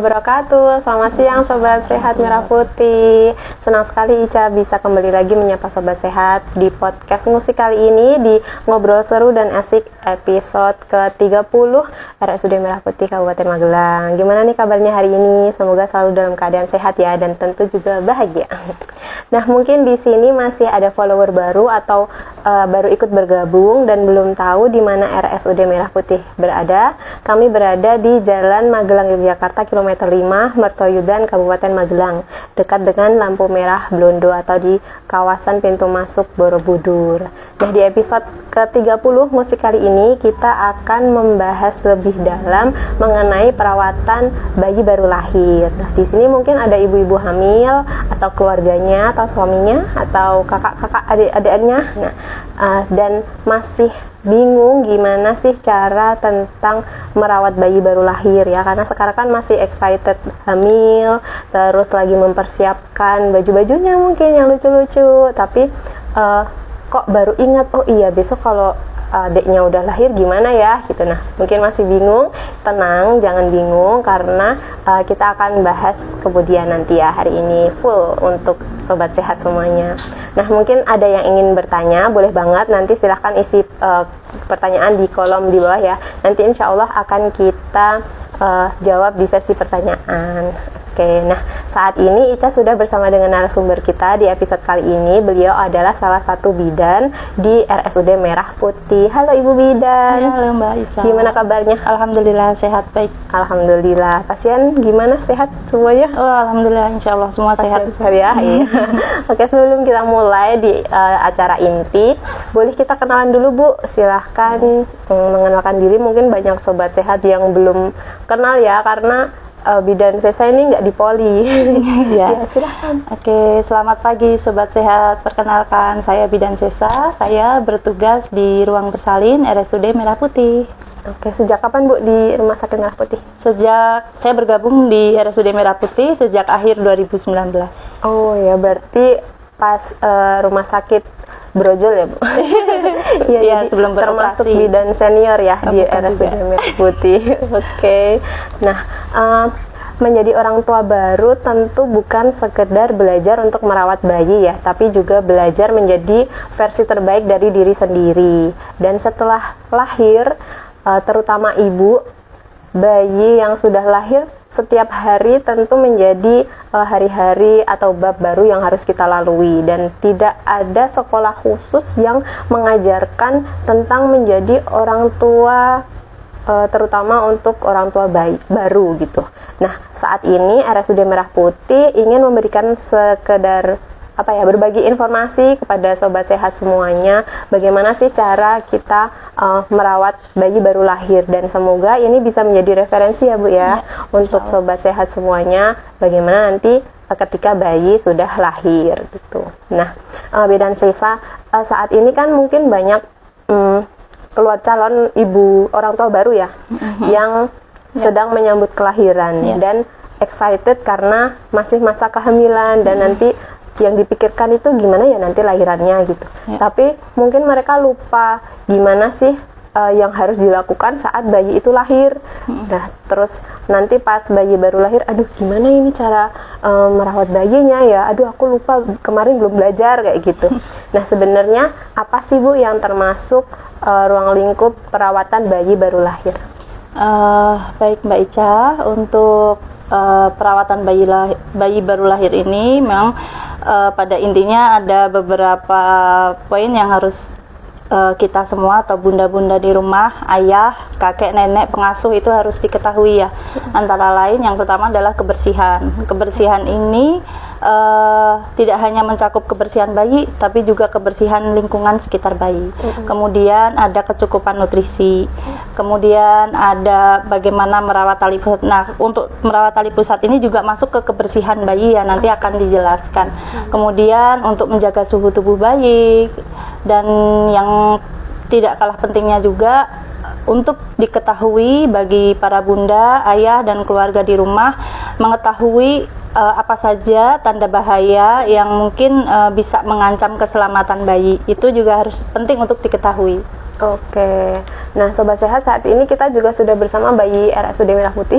wabarakatuh. Selamat siang Sobat Sehat Merah Putih. Senang sekali Ica bisa kembali lagi menyapa Sobat Sehat di podcast musik kali ini di Ngobrol Seru dan Asik episode ke-30 RSUD Merah Putih Kabupaten Magelang. Gimana nih kabarnya hari ini? Semoga selalu dalam keadaan sehat ya, dan tentu juga bahagia. Nah, mungkin di sini masih ada follower baru atau baru ikut bergabung dan belum tahu di mana RSUD Merah Putih berada. Kami berada di Jalan Magelang Yogyakarta kilometer 5 Mertoyudan Kabupaten Magelang, dekat dengan lampu merah Blondo atau di kawasan pintu masuk Borobudur. Nah, di episode ke-30 musik kali ini kita akan membahas lebih dalam mengenai perawatan bayi baru lahir. Nah, di sini mungkin ada ibu-ibu hamil atau keluarganya atau suaminya atau kakak-kakak adik-adiknya. Nah, dan masih bingung gimana sih cara tentang merawat bayi baru lahir ya, karena sekarang kan masih excited hamil, terus lagi mempersiapkan baju-bajunya mungkin yang lucu-lucu, tapi kok baru ingat, oh iya besok kalau adiknya udah lahir gimana ya gitu. Nah, mungkin masih bingung. Tenang, jangan bingung, karena kita akan bahas kemudian nanti ya. Hari ini full untuk Sobat Sehat semuanya. Nah, mungkin ada yang ingin bertanya, boleh banget nanti silahkan isi pertanyaan di kolom di bawah ya. Nanti insya Allah akan kita jawab di sesi pertanyaan. Oke, nah saat ini Ica sudah bersama dengan narasumber kita di episode kali ini. Beliau adalah salah satu bidan di RSUD Merah Putih. Halo Ibu Bidan. Ya, halo Mbak Ica. Gimana kabarnya? Alhamdulillah sehat, baik. Alhamdulillah. Pasien gimana, sehat semuanya? Oh, alhamdulillah, insya Allah semua sehat. Sehat ya. Iya. Oke, sebelum kita mulai di acara inti, boleh kita kenalan dulu Bu. Silahkan mengenalkan diri. Mungkin banyak Sobat Sehat yang belum kenal ya, karena bidan Sesa ini nggak di poli. Ya, silahkan. Oke, selamat pagi Sobat Sehat. Perkenalkan, saya bidan Sesa. Saya bertugas di ruang bersalin RSUD Merah Putih. Oke, sejak kapan Bu di Rumah Sakit Merah Putih? Sejak saya bergabung di RSUD Merah Putih sejak akhir 2019. Oh ya, berarti pas rumah sakit Brojol ya Bu? Iya, sebelum beroperasi. Termasuk bidan senior ya di RSUD Merah Putih. Oke. Nah, menjadi orang tua baru tentu bukan sekedar belajar untuk merawat bayi ya, tapi juga belajar menjadi versi terbaik dari diri sendiri. Dan setelah lahir, terutama ibu, bayi yang sudah lahir, setiap hari tentu menjadi hari-hari atau bab baru yang harus kita lalui, dan tidak ada sekolah khusus yang mengajarkan tentang menjadi orang tua, terutama untuk orang tua bayi baru gitu. Nah, saat ini RSUD Merah Putih ingin memberikan sekedar berbagi informasi kepada Sobat Sehat semuanya, bagaimana sih cara kita merawat bayi baru lahir, dan semoga ini bisa menjadi referensi ya Bu ya, untuk Sobat Sehat semuanya, bagaimana nanti ketika bayi sudah lahir gitu. Nah, bidan Sesa saat ini kan mungkin banyak keluar calon ibu orang tua baru ya, yang sedang menyambut kelahiran dan excited karena masih masa kehamilan, dan nanti yang dipikirkan itu gimana ya nanti lahirannya gitu. Tapi mungkin mereka lupa gimana sih yang harus dilakukan saat bayi itu lahir. Nah, terus nanti pas bayi baru lahir, aduh gimana ini cara merawat bayinya ya, aduh aku lupa kemarin belum belajar kayak gitu. Nah, sebenarnya apa sih Bu yang termasuk ruang lingkup perawatan bayi baru lahir? Baik Mbak Ica, untuk perawatan bayi baru lahir ini memang pada intinya ada beberapa poin yang harus kita semua atau bunda-bunda di rumah, ayah, kakek, nenek, pengasuh itu harus diketahui ya. Antara lain yang pertama adalah kebersihan. Kebersihan ini tidak hanya mencakup kebersihan bayi, tapi juga kebersihan lingkungan sekitar bayi. Kemudian ada kecukupan nutrisi. Kemudian ada bagaimana merawat tali pusat. Nah, untuk merawat tali pusat ini juga masuk ke kebersihan bayi ya, nanti akan dijelaskan. Kemudian untuk menjaga suhu tubuh bayi, dan yang tidak kalah pentingnya juga untuk diketahui bagi para bunda, ayah, dan keluarga di rumah, mengetahui apa saja tanda bahaya yang mungkin bisa mengancam keselamatan bayi. Itu juga harus penting untuk diketahui. Oke, nah Sobat Sehat, saat ini kita juga sudah bersama bayi RSUD Merah Putih.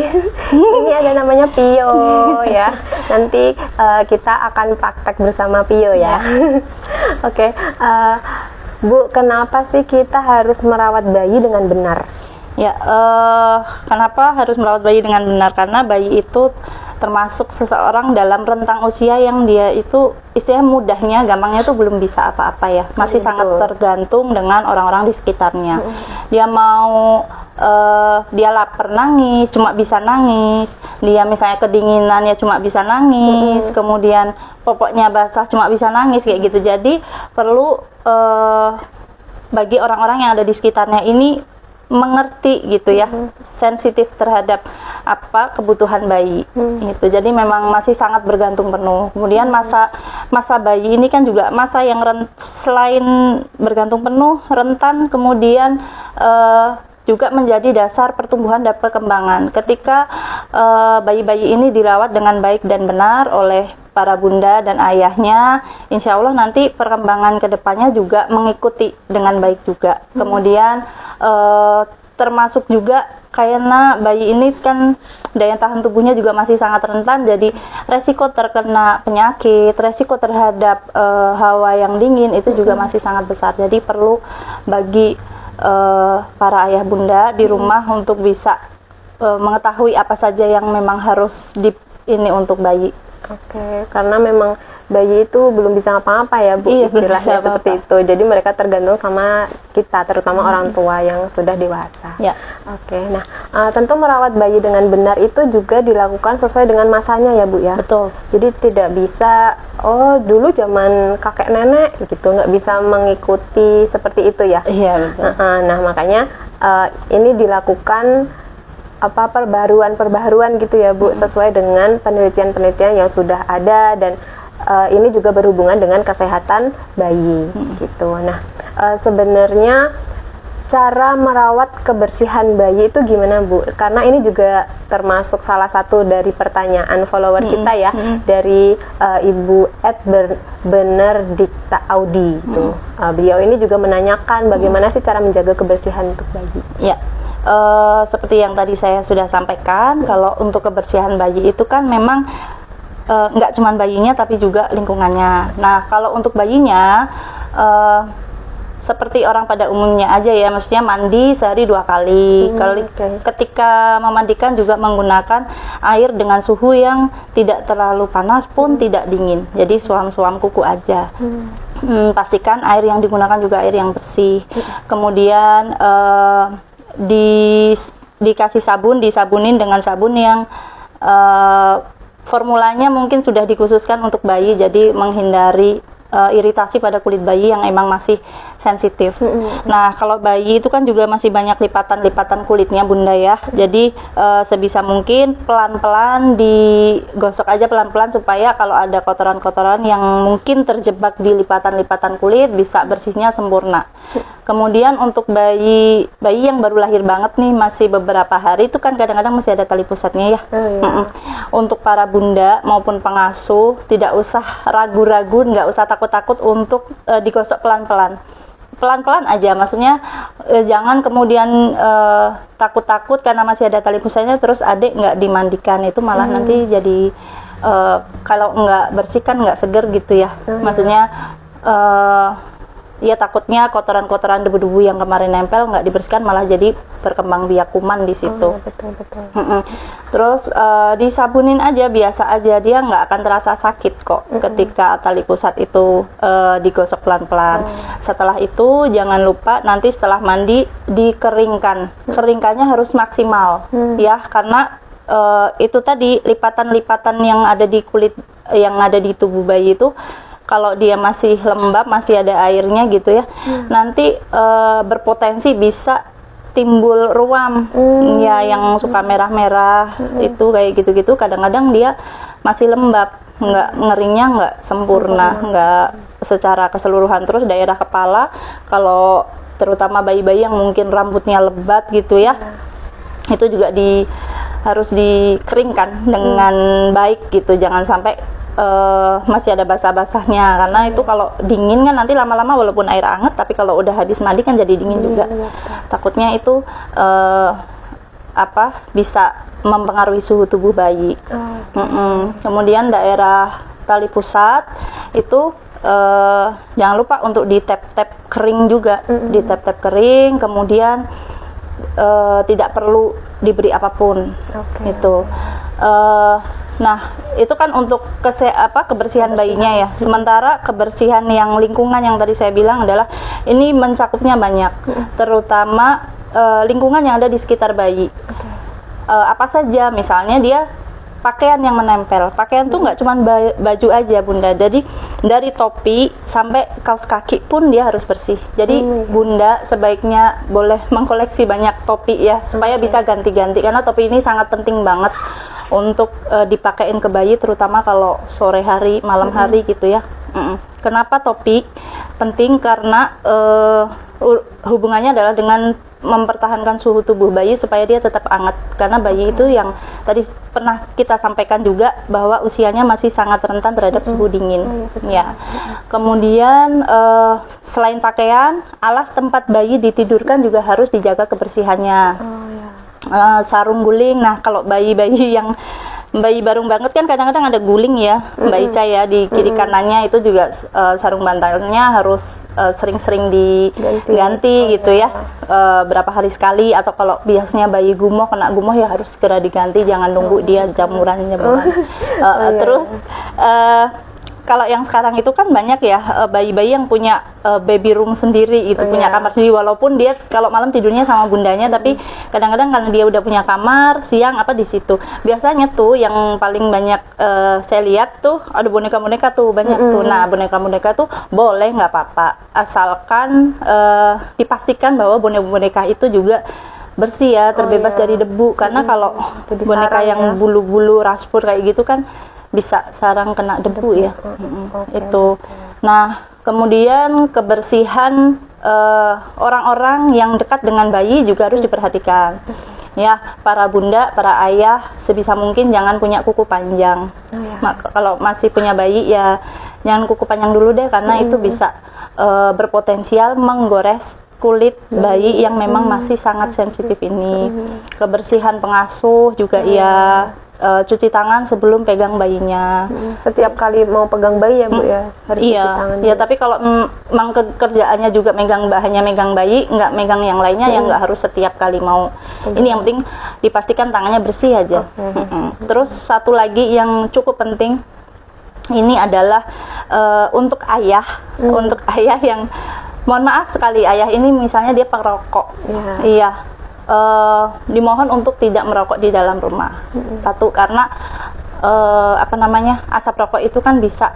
Ini ada namanya Pio ya. Nanti kita akan praktek bersama Pio ya. Oke, Bu, kenapa sih kita harus merawat bayi dengan benar? Ya, kenapa harus merawat bayi dengan benar? Karena bayi itu termasuk seseorang dalam rentang usia yang dia itu istilahnya mudahnya, gampangnya tuh belum bisa apa-apa ya, masih sangat tergantung dengan orang-orang di sekitarnya. Dia mau dia lapar nangis, cuma bisa nangis. Dia misalnya kedinginan ya cuma bisa nangis. Kemudian popoknya basah cuma bisa nangis kayak gitu. Jadi perlu bagi orang-orang yang ada di sekitarnya ini mengerti gitu ya, sensitif terhadap apa kebutuhan bayi gitu. Jadi memang masih sangat bergantung penuh. Kemudian masa bayi ini kan juga masa yang selain bergantung penuh, rentan, kemudian juga menjadi dasar pertumbuhan dan perkembangan. Ketika bayi-bayi ini dirawat dengan baik dan benar oleh para bunda dan ayahnya, insya Allah nanti perkembangan kedepannya juga mengikuti dengan baik juga. Kemudian termasuk juga karena bayi ini kan daya tahan tubuhnya juga masih sangat rentan, jadi resiko terkena penyakit, resiko terhadap hawa yang dingin itu juga masih sangat besar. Jadi perlu bagi para ayah bunda di rumah untuk bisa mengetahui apa saja yang memang harus ini untuk bayi. Oke, karena memang bayi itu belum bisa ngapa-ngapa ya Bu, Iya, istilahnya seperti itu. Jadi mereka tergantung sama kita, terutama orang tua yang sudah dewasa. Ya. Oke, nah tentu merawat bayi dengan benar itu juga dilakukan sesuai dengan masanya ya Bu ya. Betul. Jadi tidak bisa, dulu zaman kakek nenek gitu, nggak bisa mengikuti seperti itu ya. Iya, betul. Nah makanya ini dilakukan perbaharuan gitu ya Bu, sesuai dengan penelitian-penelitian yang sudah ada, dan ini juga berhubungan dengan kesehatan bayi gitu. Nah sebenarnya cara merawat kebersihan bayi itu gimana Bu? Karena ini juga termasuk salah satu dari pertanyaan follower kita ya, dari Ibu Benerdikta Audi gitu. Beliau ini juga menanyakan bagaimana sih cara menjaga kebersihan untuk bayi. Ya. Seperti yang tadi saya sudah sampaikan, kalau untuk kebersihan bayi itu kan memang nggak cuma bayinya tapi juga lingkungannya. Nah, kalau untuk bayinya seperti orang pada umumnya aja ya, maksudnya mandi sehari 2 kali. Ketika memandikan juga menggunakan air dengan suhu yang tidak terlalu panas pun tidak dingin. Jadi suam-suam kuku aja. Pastikan air yang digunakan juga air yang bersih. Kemudian dikasih sabun, disabunin dengan sabun yang formulanya mungkin sudah dikhususkan untuk bayi, jadi menghindari iritasi pada kulit bayi yang emang masih sensitif. Nah, kalau bayi itu kan juga masih banyak lipatan-lipatan kulitnya bunda ya, jadi sebisa mungkin pelan-pelan digosok aja pelan-pelan supaya kalau ada kotoran-kotoran yang mungkin terjebak di lipatan-lipatan kulit bisa bersihnya sempurna. Kemudian untuk bayi yang baru lahir banget nih, masih beberapa hari itu kan kadang-kadang masih ada tali pusatnya ya. Untuk para bunda maupun pengasuh tidak usah ragu-ragu, nggak usah takut-takut untuk digosok pelan-pelan. Pelan-pelan aja, maksudnya jangan kemudian takut-takut karena masih ada tali pusatnya terus adik nggak dimandikan, itu malah nanti jadi kalau nggak bersih kan nggak seger gitu ya. Maksudnya ya takutnya kotoran-kotoran debu-debu yang kemarin nempel nggak dibersihkan malah jadi berkembang biak kuman di situ. Betul. Terus disabunin aja biasa aja, dia nggak akan terasa sakit kok ketika tali pusat itu digosok pelan-pelan. Setelah itu jangan lupa nanti setelah mandi dikeringkan. Keringkannya harus maksimal ya, karena itu tadi lipatan-lipatan yang ada di kulit, yang ada di tubuh bayi itu kalau dia masih lembab, masih ada airnya gitu ya, nanti berpotensi bisa timbul ruam ya, yang suka merah-merah itu kayak gitu-gitu. Kadang-kadang dia masih lembab, ngeringnya nggak sempurna, nggak secara keseluruhan. Terus daerah kepala, kalau terutama bayi-bayi yang mungkin rambutnya lebat gitu ya, itu juga harus dikeringkan dengan baik gitu, jangan sampai masih ada basah-basahnya, karena itu kalau dingin kan nanti lama-lama walaupun air hangat, tapi kalau udah habis mandi kan jadi dingin juga. Takutnya itu bisa mempengaruhi suhu tubuh bayi. Kemudian daerah tali pusat itu jangan lupa untuk di tap-tap kering juga, di tap-tap kering, kemudian tidak perlu diberi apapun. Itu nah itu kan untuk kebersihan bayinya ya. Sementara kebersihan yang lingkungan yang tadi saya bilang adalah ini mencakupnya banyak, terutama lingkungan yang ada di sekitar bayi. Apa saja, misalnya dia pakaian yang menempel. Pakaian tuh nggak cuma baju aja Bunda, jadi dari topi sampai kaos kaki pun dia harus bersih. Jadi Bunda sebaiknya boleh mengkoleksi banyak topi ya, supaya bisa ganti-ganti, karena topi ini sangat penting banget untuk dipakein ke bayi, terutama kalau sore hari, malam hari gitu ya. Kenapa topi penting? Karena hubungannya adalah dengan mempertahankan suhu tubuh bayi supaya dia tetap hangat, karena bayi itu yang tadi pernah kita sampaikan juga bahwa usianya masih sangat rentan terhadap suhu dingin. Ya. Kemudian selain pakaian, alas tempat bayi ditidurkan juga harus dijaga kebersihannya. Sarung guling. Nah, kalau bayi-bayi yang bayi baru banget kan kadang-kadang ada guling ya, Mbak Ica ya, di kiri kanannya itu juga sarung bantalnya harus sering-sering diganti gitu ya, berapa hari sekali, atau kalau biasanya bayi gumoh, kena gumoh ya harus segera diganti, jangan nunggu dia jamuran. Terus kalau yang sekarang itu kan banyak ya bayi-bayi yang punya baby room sendiri gitu, punya kamar sendiri, walaupun dia kalau malam tidurnya sama bundanya, tapi kadang-kadang karena dia udah punya kamar, siang di situ. Biasanya tuh yang paling banyak saya lihat tuh ada boneka-boneka tuh banyak tuh. Nah, boneka-boneka tuh boleh, nggak apa-apa, asalkan dipastikan bahwa boneka-boneka itu juga bersih ya, terbebas dari debu, karena kalau boneka yang bulu-bulu raspur kayak gitu kan bisa sarang kena debu ya. Itu. Nah, kemudian kebersihan orang-orang yang dekat dengan bayi juga harus diperhatikan. Ya, para bunda, para ayah sebisa mungkin jangan punya kuku panjang. Kalau masih punya bayi ya jangan kuku panjang dulu deh, karena itu bisa berpotensial menggores kulit bayi yang memang masih sangat sensitif ini. Kebersihan pengasuh juga ya, cuci tangan sebelum pegang bayinya. Setiap kali mau pegang bayi ya Bu ya, harus cuci tangan. Iya, tapi kalau memang kerjaannya juga hanya megang bayi, nggak megang yang lainnya, ya nggak harus setiap kali mau. Ini yang penting dipastikan tangannya bersih aja. Terus satu lagi yang cukup penting ini adalah untuk ayah, untuk ayah yang mohon maaf sekali, ayah ini misalnya dia perokok. Iya. Dimohon untuk tidak merokok di dalam rumah. Satu, karena asap rokok itu kan bisa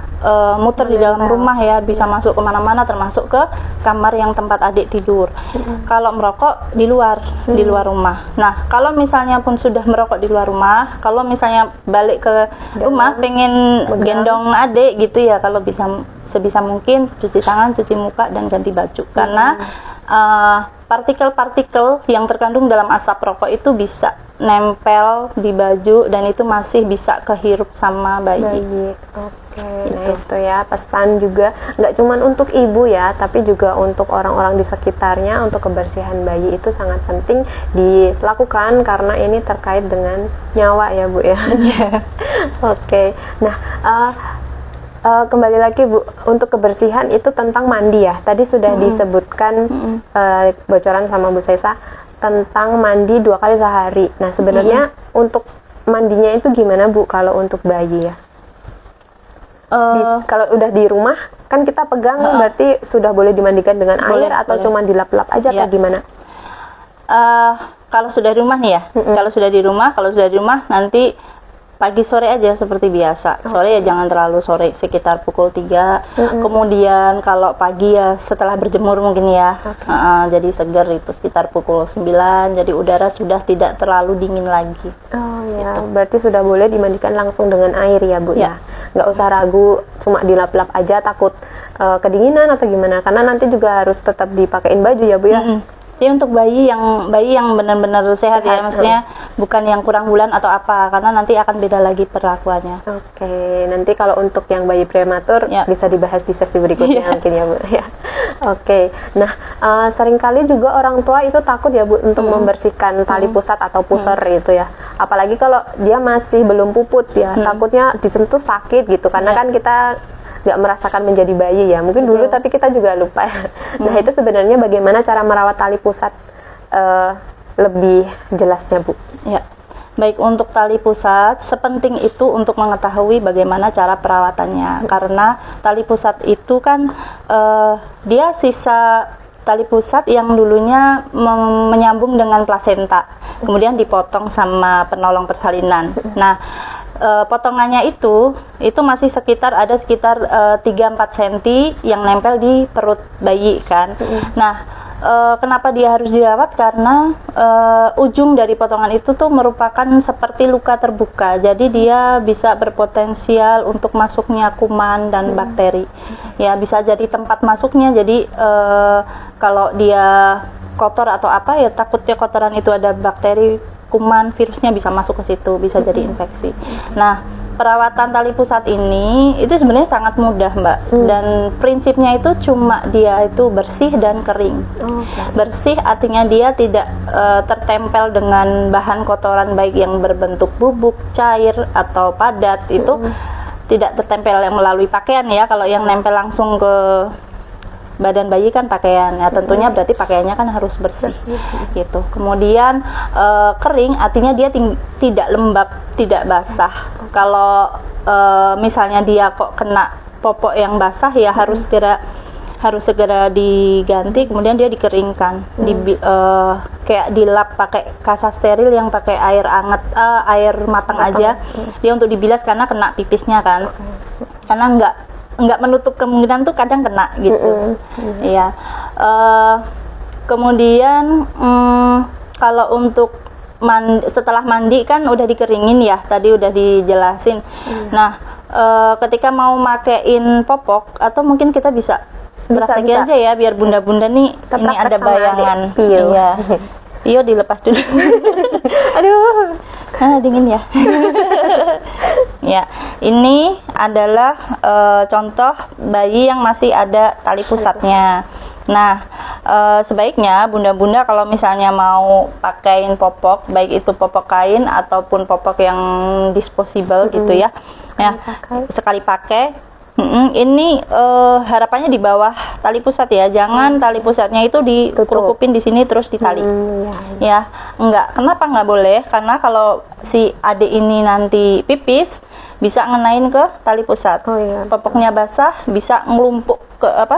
muter di dalam rumah ya, bisa masuk kemana-mana, termasuk ke kamar yang tempat adik tidur. Kalau merokok di luar rumah. Nah, kalau misalnya pun sudah merokok di luar rumah, kalau misalnya balik ke rumah pengen gendong adik gitu ya, kalau sebisa mungkin cuci tangan, cuci muka, dan ganti baju, karena partikel-partikel yang terkandung dalam asap rokok itu bisa nempel di baju, dan itu masih bisa kehirup sama bayi. Nah itu ya pesan juga, nggak cuma untuk ibu ya, tapi juga untuk orang-orang di sekitarnya, untuk kebersihan bayi itu sangat penting dilakukan, karena ini terkait dengan nyawa ya Bu ya. Nah kembali lagi Bu, untuk kebersihan itu tentang mandi ya. Tadi sudah disebutkan bocoran sama Bu Sesa tentang mandi 2 kali sehari. Nah sebenarnya untuk mandinya itu gimana Bu kalau untuk bayi ya? Kalau udah di rumah kan kita pegang, berarti sudah boleh dimandikan dengan air atau cuma dilap-lap aja atau gimana? Kalau sudah di rumah nih ya, kalau sudah di rumah nanti pagi sore aja seperti biasa. Sore ya jangan terlalu sore, sekitar pukul 3. Kemudian kalau pagi ya setelah berjemur mungkin ya. Jadi segar itu sekitar pukul 9. Jadi udara sudah tidak terlalu dingin lagi. Gitu. Berarti sudah boleh dimandikan langsung dengan air ya Bu ya. Nggak usah ragu cuma dilap-lap aja, takut kedinginan atau gimana. Karena nanti juga harus tetap dipakein baju ya Bu ya. Jadi untuk bayi yang benar-benar sehat ya, maksudnya bukan yang kurang bulan atau apa, karena nanti akan beda lagi perlakuannya. Oke, nanti kalau untuk yang bayi prematur Ya. bisa dibahas di sesi berikutnya mungkin ya Bu. Ya. Oke, nah seringkali juga orang tua itu takut ya Bu untuk membersihkan tali pusat atau pusar itu ya. Apalagi kalau dia masih belum puput ya, takutnya disentuh sakit gitu, karena kan kita nggak merasakan menjadi bayi ya. Mungkin dulu tapi kita juga lupa. Nah itu sebenarnya bagaimana cara merawat tali pusat lebih jelasnya Bu? Ya, baik, untuk tali pusat sepenting itu untuk mengetahui bagaimana cara perawatannya, karena tali pusat itu kan dia sisa tali pusat yang dulunya menyambung dengan plasenta, kemudian dipotong sama penolong persalinan. Nah, potongannya itu masih sekitar 3-4 cm yang nempel di perut bayi kan. Nah, kenapa dia harus dirawat? Karena ujung dari potongan itu tuh merupakan seperti luka terbuka, jadi dia bisa berpotensial untuk masuknya kuman dan bakteri. Ya, bisa jadi tempat masuknya. Jadi kalau dia kotor atau apa ya, takutnya kotoran itu ada bakteri, kuman, virusnya bisa masuk ke situ, bisa jadi infeksi. Nah, perawatan tali pusat ini itu sebenarnya sangat mudah Mbak, dan prinsipnya itu cuma dia itu bersih dan kering. Bersih artinya dia tidak tertempel dengan bahan kotoran baik yang berbentuk bubuk, cair atau padat, itu tidak tertempel yang melalui pakaian ya. Kalau yang nempel langsung ke badan bayi kan pakaian, ya tentunya berarti pakaiannya kan harus bersih gitu. Kemudian kering artinya dia tidak lembab, tidak basah. Kalau misalnya dia kok kena popok yang basah ya harus segera diganti, kemudian dia dikeringkan, kayak dilap pakai kasa steril yang pakai air hangat, air matang aja. Dia untuk dibilas karena kena pipisnya kan, karena nggak menutup kemungkinan tuh kadang kena gitu. Iya. Kemudian kalau untuk setelah mandi kan udah dikeringin ya, tadi udah dijelasin. Nah, ketika mau makein popok, atau mungkin kita bisa praktekin aja ya, biar bunda-bunda nih ini ada bayangan. Iya. Iyo dilepas dulu. Aduh, dingin ya. Ya, ini adalah contoh bayi yang masih ada tali pusatnya. Nah, sebaiknya bunda-bunda kalau misalnya mau pakaiin popok, baik itu popok kain ataupun popok yang disposable gitu ya, sekali pakai. Ini harapannya di bawah tali pusat ya, jangan tali pusatnya itu dikerukupin di sini terus ditali. Ya, kenapa nggak boleh? Karena kalau si adik ini nanti pipis bisa ngenain ke tali pusat. Popoknya basah bisa ngelumpuk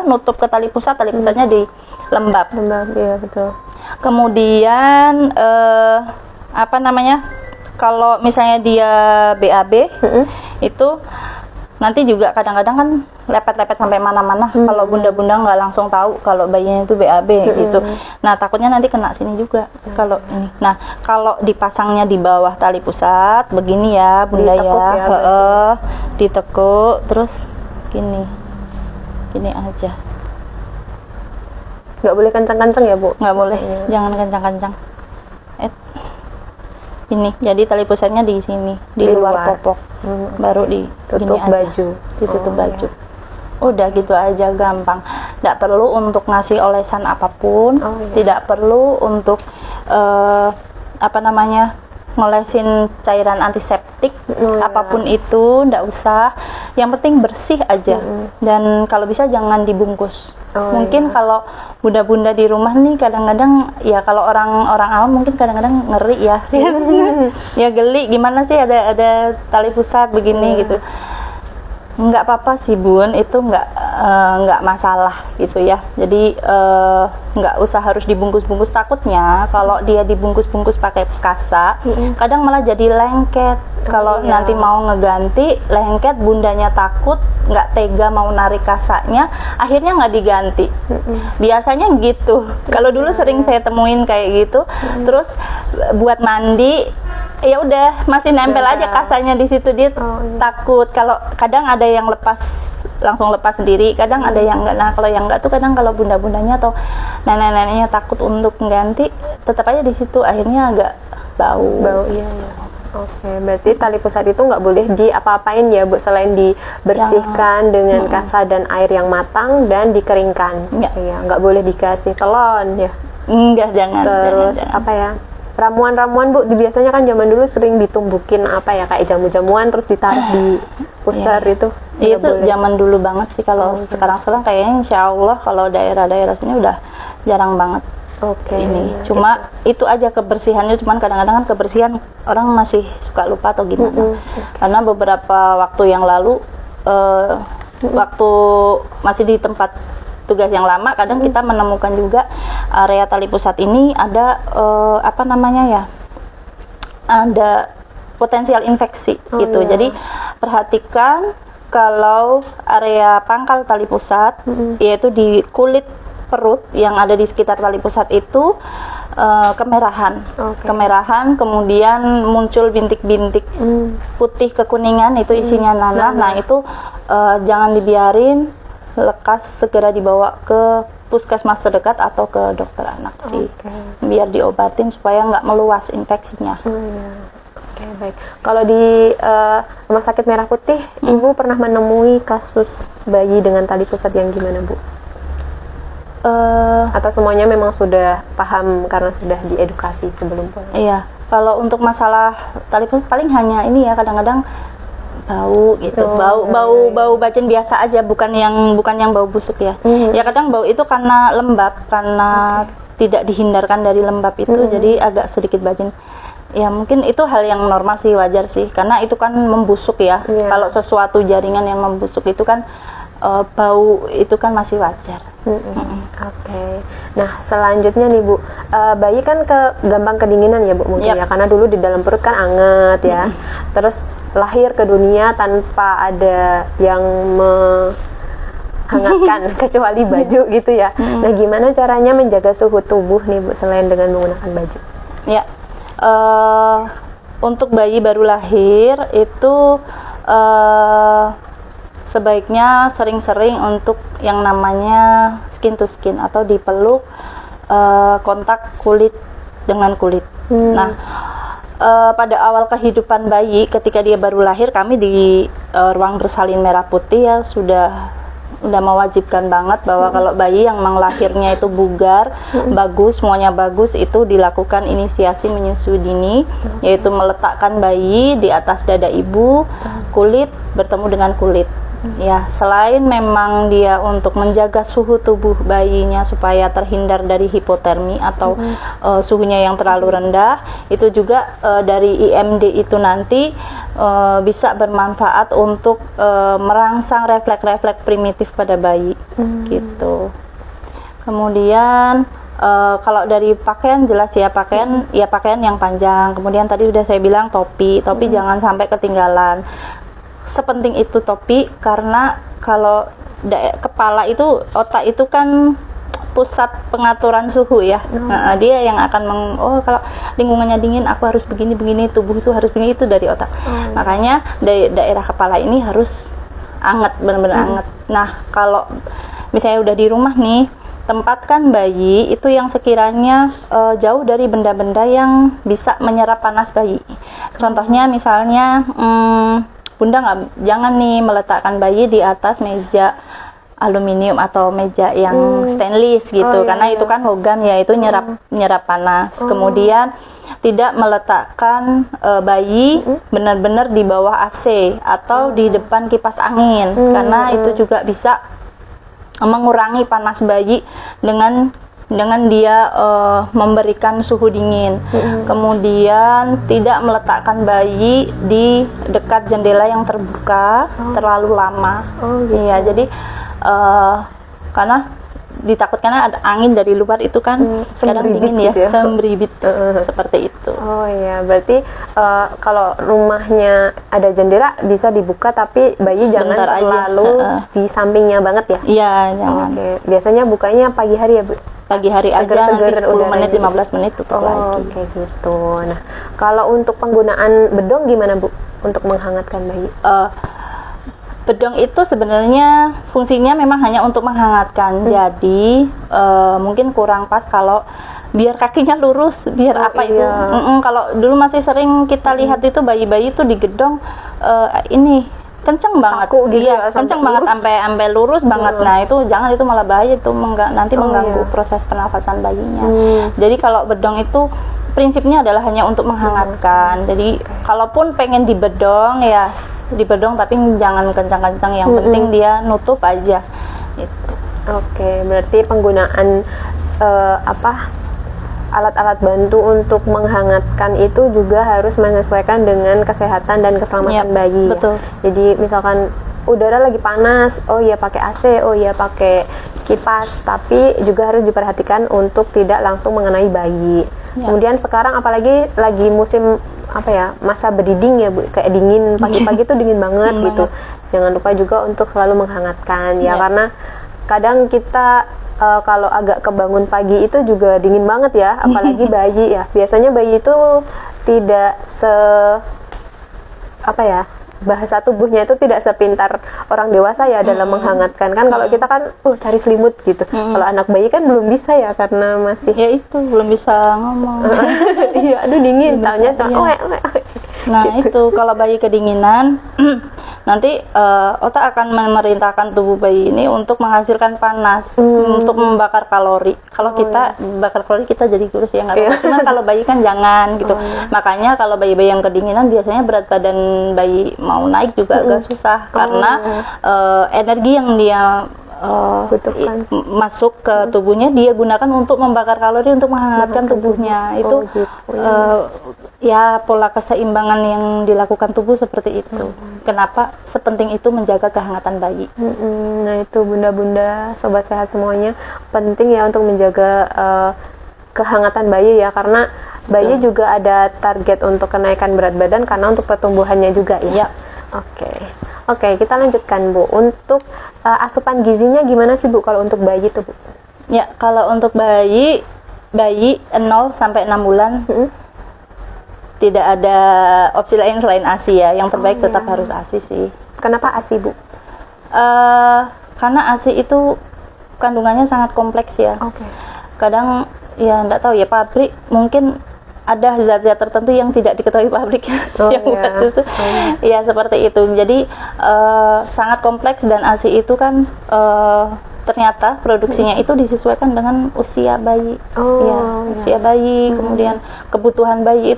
nutup ke tali pusatnya di lembab. Iya betul. Kemudian kalau misalnya dia BAB itu nanti juga kadang-kadang kan lepet-lepet sampai mana-mana. Kalau bunda-bunda nggak langsung tahu kalau bayinya itu BAB gitu. Nah, takutnya nanti kena sini juga kalau ini. Nah, kalau dipasangnya di bawah tali pusat begini ya bunda, ditekuk terus gini aja. Nggak boleh kencang-kencang ya Bu? Nggak boleh, jangan kencang-kencang. Ini jadi tali pusatnya di sini, di luar popok, baru ditutup baju. Udah gitu aja, gampang. Nggak perlu untuk ngasih olesan apapun, tidak perlu untuk ngolesin cairan antiseptik apapun itu, nggak usah. Yang penting bersih aja. Dan kalau bisa jangan dibungkus. Mungkin kalau bunda-bunda di rumah nih kadang-kadang ya, kalau orang awam mungkin kadang-kadang ngeri ya. Ya geli, gimana sih ada tali pusat begini gitu. Nggak apa-apa sih Bun, itu nggak masalah gitu ya. Jadi nggak usah harus dibungkus-bungkus. Takutnya kalau dia dibungkus-bungkus pakai kasa, kadang malah jadi lengket. Kalau nanti mau ngeganti lengket, bundanya takut, nggak tega mau narik kasanya, akhirnya nggak diganti. Biasanya gitu. Kalau dulu sering saya temuin kayak gitu. Terus buat mandi, ya udah masih nempel aja kasanya di situ, dia takut. Kalau kadang ada yang lepas langsung lepas sendiri. Kadang ada yang enggak. Nah, kalau yang enggak tuh kadang kalau bunda-bundanya atau nenek-neneknya takut untuk ganti, tetap aja di situ akhirnya agak bau. Iya. Oke, berarti tali pusat itu nggak boleh diapa-apain ya Bu, selain dibersihkan dengan kasa dan air yang matang dan dikeringkan. Iya, nggak boleh dikasih telon ya. Enggak, jangan. Terus jangan. apa ya? Ramuan-ramuan Bu, biasanya kan zaman dulu sering ditumbukin apa ya, kayak jamu-jamuan terus ditaruh di pusar itu. Iya, itu zaman dulu banget sih. Kalau sekarang kayaknya insya Allah kalau daerah-daerah sini udah jarang banget. Oke. Ini cuma itu aja kebersihannya, cuman kadang-kadang kan kebersihan orang masih suka lupa atau gimana. Karena beberapa waktu yang lalu waktu masih di tempat tugas yang lama, kadang kita menemukan juga area tali pusat ini ada apa namanya ya, ada potensial infeksi gitu. Jadi perhatikan kalau area pangkal tali pusat, yaitu di kulit perut yang ada di sekitar tali pusat itu kemerahan, kemudian muncul bintik-bintik putih kekuningan, itu isinya nanah. Nah itu jangan dibiarin, lekas segera dibawa ke puskesmas terdekat atau ke dokter anak sih, biar diobatin supaya nggak meluas infeksinya. Oke, baik. Kalau di Rumah Sakit Merah Putih, Ibu pernah menemui kasus bayi dengan tali pusat yang gimana Bu? Atau semuanya memang sudah paham karena sudah diedukasi sebelum pulang? Iya, kalau untuk masalah tali pusat paling hanya ini ya, kadang-kadang bau gitu, bau bacin biasa aja, bukan yang bau busuk ya. Ya kadang bau itu karena lembab, karena tidak dihindarkan dari lembab itu, jadi agak sedikit bacin. Ya mungkin itu hal yang normal sih, wajar sih, karena itu kan membusuk ya. Kalau sesuatu jaringan yang membusuk itu kan bau itu kan masih wajar. Oke. Nah selanjutnya nih Bu, bayi kan gampang kedinginan ya Bu mungkin ya, karena dulu di dalam perut kan anget ya. Terus lahir ke dunia tanpa ada yang menghangatkan kecuali baju gitu ya. Nah gimana caranya menjaga suhu tubuh nih Bu selain dengan menggunakan baju? Ya, untuk bayi baru lahir itu sebaiknya sering-sering untuk yang namanya skin to skin atau dipeluk, kontak kulit dengan kulit. Nah, pada awal kehidupan bayi ketika dia baru lahir, kami di ruang bersalin Merah Putih ya sudah mewajibkan banget bahwa kalau bayi yang memang lahirnya itu bugar, bagus, semuanya bagus, itu dilakukan inisiasi menyusui dini, yaitu meletakkan bayi di atas dada ibu, kulit bertemu dengan kulit. Ya, selain memang dia untuk menjaga suhu tubuh bayinya supaya terhindar dari hipotermi atau suhunya yang terlalu rendah, itu juga dari IMD itu nanti bisa bermanfaat untuk merangsang refleks-refleks primitif pada bayi gitu. Kemudian kalau dari pakaian jelas ya, pakaian yang panjang. Kemudian tadi udah saya bilang topi jangan sampai ketinggalan. Sepenting itu topi, karena kalau kepala itu, otak itu kan pusat pengaturan suhu ya. Nah, dia yang akan kalau lingkungannya dingin aku harus begini, tubuh itu harus begini, itu dari otak. Makanya daerah kepala ini harus anget, benar-benar anget. Nah, kalau misalnya udah di rumah nih, tempatkan bayi itu yang sekiranya jauh dari benda-benda yang bisa menyerap panas bayi. Contohnya misalnya Bunda jangan nih meletakkan bayi di atas meja aluminium atau meja yang stainless gitu, karena itu kan logam ya, itu nyerap panas. Kemudian tidak meletakkan bayi benar-benar di bawah AC atau di depan kipas angin, karena itu juga bisa mengurangi panas bayi dengan dia memberikan suhu dingin. Kemudian tidak meletakkan bayi di dekat jendela yang terbuka terlalu lama. Iya, jadi karena ditakutkan ada angin dari luar itu kan sekarang dingin ya, sembribit seperti itu. Oh iya, berarti kalau rumahnya ada jendela bisa dibuka, tapi bayi jangan terlalu di sampingnya banget ya? Iya, jangan. Oke. Biasanya bukanya pagi hari ya Bu? Pagi hari aja, nanti 10 menit, 15 menit tutup lagi. Oke gitu. Nah, kalau untuk penggunaan bedong gimana Bu untuk menghangatkan bayi? Bedong itu sebenarnya fungsinya memang hanya untuk menghangatkan. Jadi mungkin kurang pas kalau biar kakinya lurus, biar apa itu. Kalau dulu masih sering kita lihat itu bayi-bayi itu digedong ini kenceng banget, kaku gitu ya, kenceng banget sampai lurus banget. Nah itu jangan, itu malah bahaya, itu nanti mengganggu proses pernafasan bayinya. Jadi kalau bedong itu prinsipnya adalah hanya untuk menghangatkan. Jadi kalaupun pengen dibedong ya dibedong, tapi jangan kencang-kencang, yang penting dia nutup aja gitu. Oke, berarti penggunaan alat-alat bantu untuk menghangatkan itu juga harus menyesuaikan dengan kesehatan dan keselamatan bayi. Betul. Ya? Jadi misalkan udara lagi panas, oh ya pakai AC, oh ya pakai kipas, tapi juga harus diperhatikan untuk tidak langsung mengenai bayi. Kemudian sekarang apalagi lagi musim masa berdiding ya Bu, kayak dingin, pagi-pagi tuh dingin banget gitu. Jangan lupa juga untuk selalu menghangatkan ya, karena kadang kita kalau agak kebangun pagi itu juga dingin banget ya, apalagi bayi ya. Biasanya bayi itu tidak bahasa tubuhnya itu tidak sepintar orang dewasa ya dalam menghangatkan. Kan kalau kita kan cari selimut gitu. Kalau anak bayi kan belum bisa ya, karena masih itu belum bisa ngomong. Iya, aduh dingin, taunya Nah gitu. Itu kalau bayi kedinginan nanti otak akan memerintahkan tubuh bayi ini untuk menghasilkan panas, untuk membakar kalori. Kalau kita bakar kalori kita jadi kurus ya nggak apa-apa. Cuman kalau bayi kan jangan gitu. Makanya kalau bayi-bayi yang kedinginan biasanya berat badan bayi mau naik juga agak susah, karena energi yang dia masuk ke tubuhnya dia gunakan untuk membakar kalori, untuk menghangatkan tubuhnya. Itu ya pola keseimbangan yang dilakukan tubuh seperti itu. Kenapa sepenting itu menjaga kehangatan bayi. Nah itu bunda-bunda, sobat sehat semuanya, penting ya untuk menjaga kehangatan bayi ya, karena bayi juga ada target untuk kenaikan berat badan karena untuk pertumbuhannya juga ya. Oke, kita lanjutkan Bu. Untuk asupan gizinya gimana sih Bu kalau untuk bayi tuh Bu? Ya, kalau untuk bayi 0 sampai 6 bulan tidak ada opsi lain selain ASI ya. Yang terbaik tetap harus ASI sih. Kenapa ASI Bu? Karena ASI itu kandungannya sangat kompleks ya. Kadang ya enggak tahu ya, pabrik mungkin ada zat-zat tertentu yang tidak diketahui pabrik yang buat susu. Ya seperti itu. Jadi sangat kompleks, dan ASI itu kan ternyata produksinya itu disesuaikan dengan usia bayi. Usia bayi, kemudian kebutuhan bayi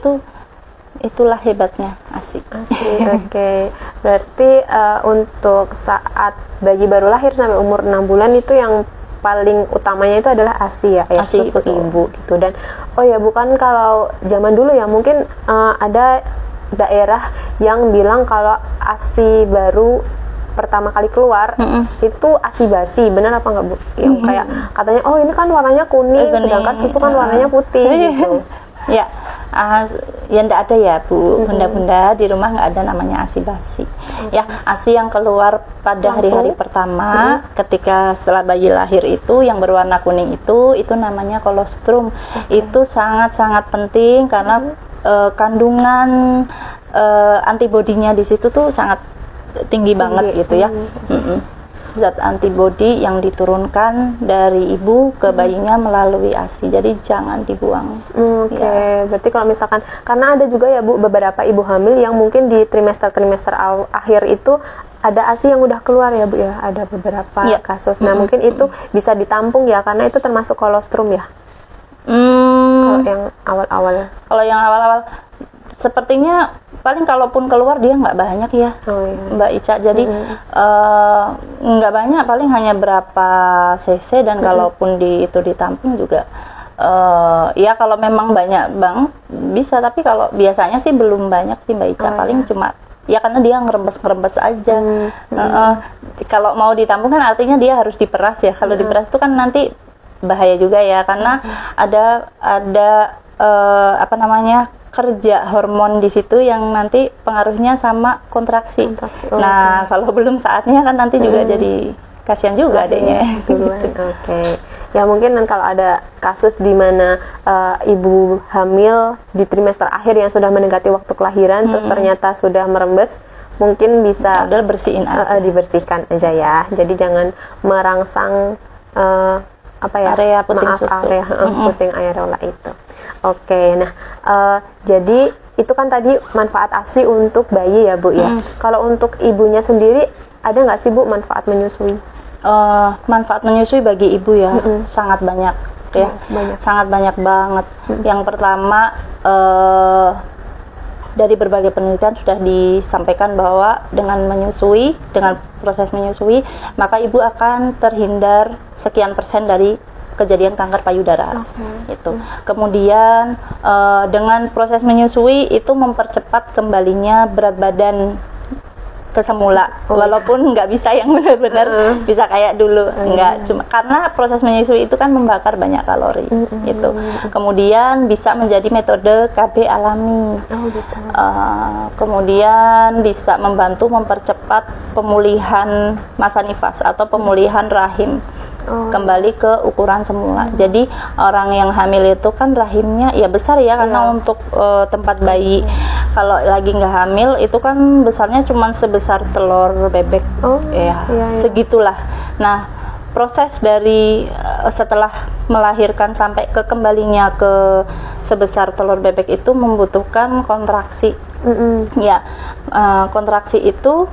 itulah hebatnya ASI. Oke. Berarti untuk saat bayi baru lahir sampai umur 6 bulan itu yang paling utamanya itu adalah ASI ya, ASI susu ibu gitu. Dan bukan kalau zaman dulu ya, mungkin ada daerah yang bilang kalau ASI baru pertama kali keluar itu ASI basi, benar apa enggak Bu? Yang kayak katanya ini kan warnanya kuning, sedangkan susu kan warnanya putih gitu. Ya enggak ada ya Bu, bunda-bunda di rumah nggak ada namanya ASI basi. Ya, ASI yang keluar pada hari-hari pertama ketika setelah bayi lahir itu yang berwarna kuning itu namanya kolostrum. Itu sangat-sangat penting karena kandungan antibodinya di situ tuh sangat tinggi banget gitu ya. Zat antibodi yang diturunkan dari ibu ke bayinya melalui ASI, jadi jangan dibuang. Berarti kalau misalkan, karena ada juga ya Bu beberapa ibu hamil yang mungkin di trimester akhir itu ada ASI yang udah keluar ya Bu ya, ada beberapa kasus. Nah mungkin itu bisa ditampung ya, karena itu termasuk kolostrum ya. Kalau yang awal-awal. Kalau yang awal-awal sepertinya paling kalaupun keluar dia nggak banyak ya, Mbak Ica. Jadi nggak banyak, paling hanya berapa cc, dan kalaupun itu ditampung juga ya kalau memang banyak banget bisa, tapi kalau biasanya sih belum banyak sih Mbak Ica. Paling cuma ya karena dia ngerembes aja. Kalau mau ditampung kan artinya dia harus diperas ya. Kalau diperas itu kan nanti bahaya juga ya, karena ada kerja hormon di situ yang nanti pengaruhnya sama kontraksi. Nah, kalau belum saatnya kan nanti juga jadi kasihan juga adanya. Ya mungkin kalau ada kasus di mana ibu hamil di trimester akhir yang sudah mendekati waktu kelahiran terus ternyata sudah merembes, mungkin bisa udah bersihin aja. dibersihkan aja ya. Jadi jangan merangsang area puting susu. area puting areola itu. Oke, nah jadi itu kan tadi manfaat ASI untuk bayi ya Bu ya. Kalau untuk ibunya sendiri ada nggak sih Bu manfaat menyusui? Manfaat menyusui bagi ibu ya sangat banyak ya, sangat banyak banget. Yang pertama dari berbagai penelitian sudah disampaikan bahwa dengan menyusui, dengan proses menyusui, maka ibu akan terhindar sekian persen dari kejadian kanker payudara. Itu. Kemudian dengan proses menyusui itu mempercepat kembalinya berat badan ke semula, walaupun nggak bisa yang benar-benar bisa kayak dulu, nggak cuma karena proses menyusui itu kan membakar banyak kalori. Itu. Kemudian bisa menjadi metode KB alami. Kemudian bisa membantu mempercepat pemulihan masa nifas atau pemulihan rahim. Kembali ke ukuran semula. Jadi orang yang hamil itu kan rahimnya ya besar ya, karena untuk tempat bayi kalau lagi nggak hamil itu kan besarnya cuma sebesar telur bebek, segitulah. Nah, proses dari setelah melahirkan sampai ke kembalinya ke sebesar telur bebek itu membutuhkan kontraksi. Kontraksi itu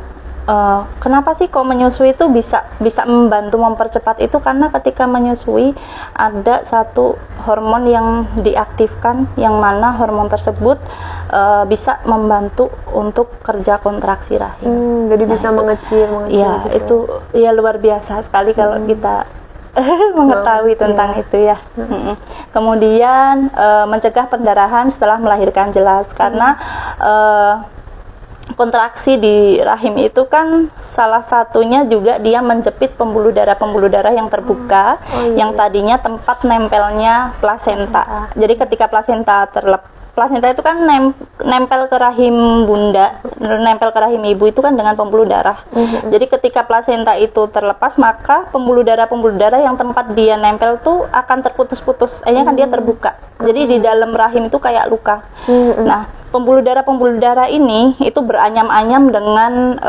kenapa sih kok menyusui itu bisa membantu mempercepat itu, karena ketika menyusui ada satu hormon yang diaktifkan, yang mana hormon tersebut bisa membantu untuk kerja kontraksi rahim. Jadi bisa mengecil ya gitu. Itu ya luar biasa sekali kalau kita mengetahui tentang itu ya. Kemudian mencegah pendarahan setelah melahirkan, jelas karena kontraksi di rahim itu kan salah satunya juga dia menjepit pembuluh darah yang terbuka, yang tadinya tempat nempelnya plasenta. Jadi ketika plasenta plasenta itu kan nempel ke rahim bunda, nempel ke rahim ibu itu kan dengan pembuluh darah. Jadi ketika plasenta itu terlepas, maka pembuluh darah yang tempat dia nempel tuh akan terputus-putus. Akhirnya kan dia terbuka. Jadi di dalam rahim itu kayak luka. Nah, pembuluh darah ini itu beranyam-anyam dengan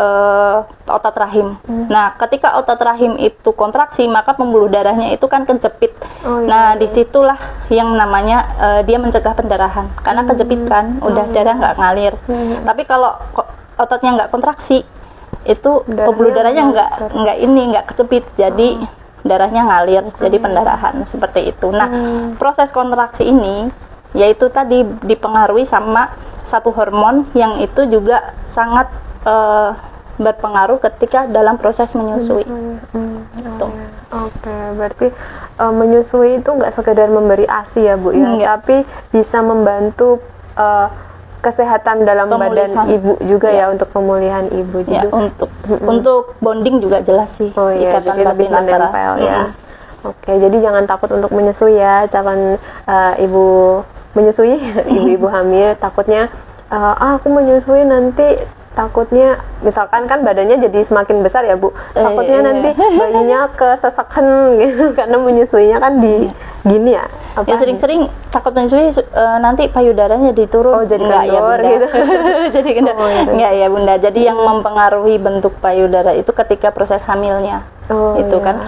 otot rahim. Nah, ketika otot rahim itu kontraksi, maka pembuluh darahnya itu kan kejepit. Nah, disitulah yang namanya dia mencegah pendarahan, karena kejepit kan, udah darah nggak ngalir. Tapi kalau ototnya nggak kontraksi, itu pembuluh darahnya nggak kejepit, jadi darahnya ngalir, jadi pendarahan seperti itu. Nah, proses kontraksi ini yaitu tadi dipengaruhi sama satu hormon yang itu juga sangat berpengaruh ketika dalam proses menyusui. Oke, berarti menyusui itu nggak sekedar memberi ASI ya Bu ya, tapi bisa membantu kesehatan dalam badan ibu juga ya, untuk pemulihan ibu juga. Untuk bonding juga jelas sih, ikatan jadi lebih batin menempel ya. Oke, jadi jangan takut untuk menyusui ya, calon ibu menyusui, ibu-ibu hamil, takutnya aku menyusui nanti takutnya misalkan kan badannya jadi semakin besar ya Bu, takutnya nanti bayinya kesesakan gitu karena menyusuinya kan di gini ya, ya sering-sering takut menyusui nanti payudaranya diturun. Jadi kendor ya, gitu. Jadi kendor. Enggak ya Bunda, jadi yang mempengaruhi bentuk payudara itu ketika proses hamilnya. Kan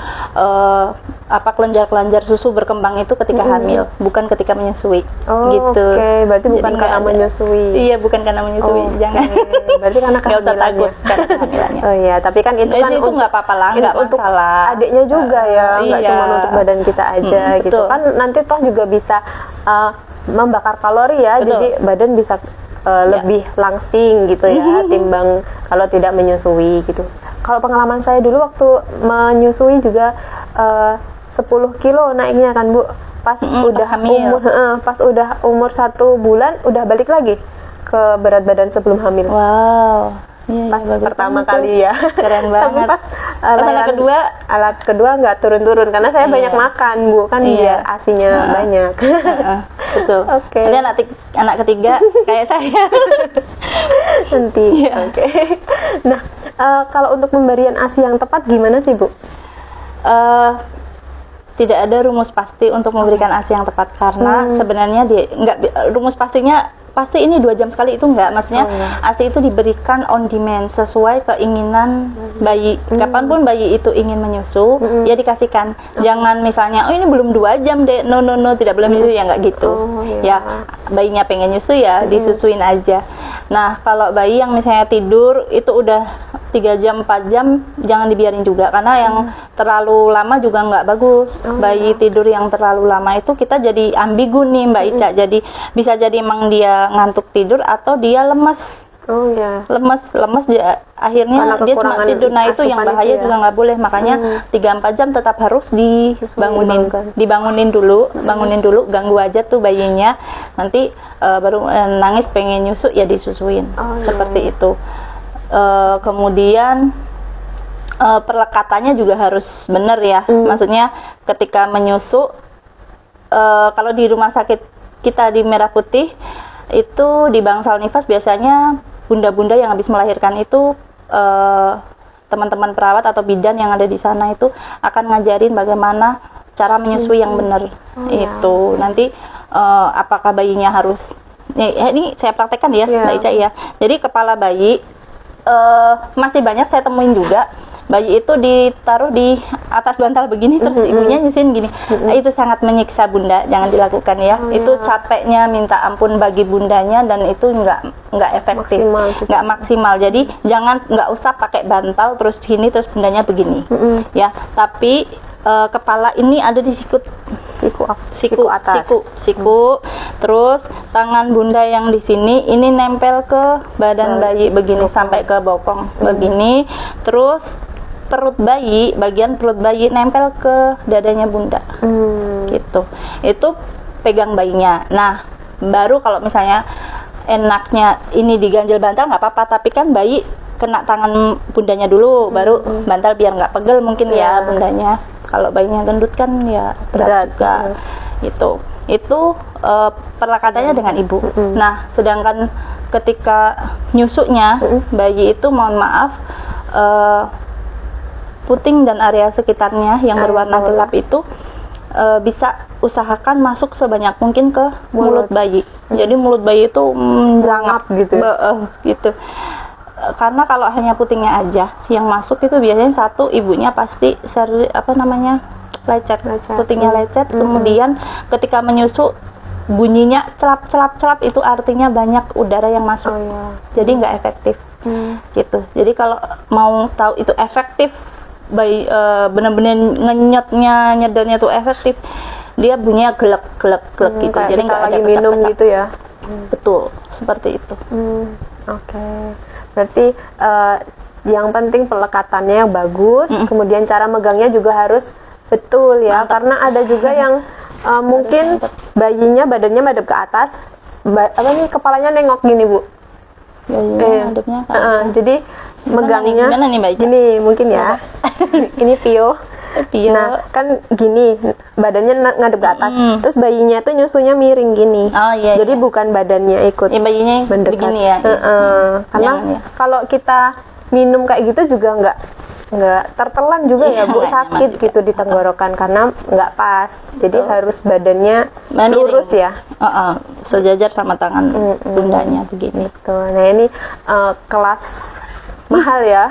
kelenjar-kelenjar susu berkembang itu ketika hamil, bukan ketika menyusui. Gitu. Oke, berarti bukan karena menyusui. Iya, bukan karena menyusui. Jangan. Berarti karena nggak usah takut karena kehamilannya. Tapi kan itu kan itu nggak apa-apa lah, nggak untuk masalah. Adiknya juga ya, nggak cuma untuk badan kita aja gitu. Kan nanti toh juga bisa membakar kalori ya, jadi badan bisa lebih langsing gitu ya, timbang kalau tidak menyusui gitu. Kalau pengalaman saya dulu waktu menyusui juga 10 kilo naiknya kan Bu, pas udah umur 1 bulan udah balik lagi ke berat badan sebelum hamil. Wow. Pas pertama kali ya. Keren banget. Tapi pas alat kedua nggak turun-turun karena saya banyak makan Bu, kan biar asinya banyak. Betul. Oke. Nanti anak ketiga kayak saya. Nanti. Oke. Nah, kalau untuk pemberian ASI yang tepat gimana sih Bu? Tidak ada rumus pasti untuk memberikan ASI yang tepat, karena sebenarnya rumus pastinya pasti ini 2 jam sekali, itu enggak. Maksudnya ASI itu diberikan on demand sesuai keinginan bayi. Kapanpun bayi itu ingin menyusu, ya dikasihkan. Jangan misalnya, oh ini belum 2 jam deh, no, tidak boleh menyusu, ya enggak gitu. Ya, bayinya pengen nyusu ya disusuin aja. Nah, kalau bayi yang misalnya tidur itu udah 3 jam, 4 jam, jangan dibiarin juga, karena yang terlalu lama juga nggak bagus. Bayi tidur yang terlalu lama itu kita jadi ambigu nih Mbak Ica, jadi bisa jadi emang dia ngantuk tidur atau dia lemes. Lemes dia, akhirnya dia cuma tidur. Nah itu yang bahaya juga nggak boleh, makanya 3-4 jam tetap harus dibangunin dulu, ganggu aja tuh bayinya, nanti baru nangis pengen nyusu ya disusuin. Seperti itu. Kemudian perlekatannya juga harus benar ya. Maksudnya ketika menyusu, kalau di rumah sakit kita di Merah Putih itu di bangsal nifas biasanya bunda-bunda yang habis melahirkan itu, teman-teman perawat atau bidan yang ada di sana itu akan ngajarin bagaimana cara menyusui yang benar. Itu nanti apakah bayinya harus, ini saya praktekkan ya Mbak Ica ya. Jadi kepala bayi masih banyak saya temuin juga, bayi itu ditaruh di atas bantal begini, terus ibunya nyusuin gini. Itu sangat menyiksa bunda, jangan dilakukan ya. Itu capeknya minta ampun bagi bundanya, dan itu nggak efektif, nggak maksimal. Jadi nggak usah pakai bantal terus sini terus bundanya begini ya. Tapi kepala ini ada di siku atas. Terus tangan bunda yang di sini ini nempel ke badan bayi begini sampai ke bokong begini. Terus bagian perut bayi nempel ke dadanya bunda. Gitu. Itu pegang bayinya. Nah, baru kalau misalnya enaknya ini diganjel bantal nggak apa-apa, tapi kan bayi kena tangan bundanya dulu, baru bantal biar nggak pegel mungkin ya bundanya. Kalau bayinya gendut kan ya berat juga. Itu perlekatannya dengan ibu. Nah, sedangkan ketika nyusunya bayi itu, mohon maaf, puting dan area sekitarnya yang berwarna gelap itu bisa usahakan masuk sebanyak mungkin ke mulut bayi. Jadi mulut bayi itu menjerangap gitu. Karena kalau hanya putingnya aja yang masuk itu biasanya satu, ibunya pasti lecet. Putingnya lecet. Kemudian ketika menyusu bunyinya celap itu artinya banyak udara yang masuk. Jadi nggak efektif. Gitu. Jadi kalau mau tahu itu efektif, bayi benar-benar nyedotnya tuh efektif, dia bunyinya gelek gitu. Jadi nggak ada minum gitu ya. Betul, seperti itu. Oke. Berarti yang penting pelekatannya yang bagus, kemudian cara megangnya juga harus betul ya. Karena ada juga yang mungkin bayinya badannya madep ke atas, kepalanya nengok gini Bu. Madepnya ke atas. Jadi megangnya gini mungkin ya. Ini Pio. Nah, kan gini, badannya ngadep ke atas. Terus bayinya tuh nyusunya miring gini. Jadi bukan badannya ikut bayinya mendekat. Begini ya. Karena kalau kita minum kayak gitu juga nggak tertelan juga ya Bu, sakit gitu di tenggorokan karena nggak pas. Jadi harus badannya lurus ya. Sejajar sama tangan bundanya begini. Nah, ini kelas mahal ya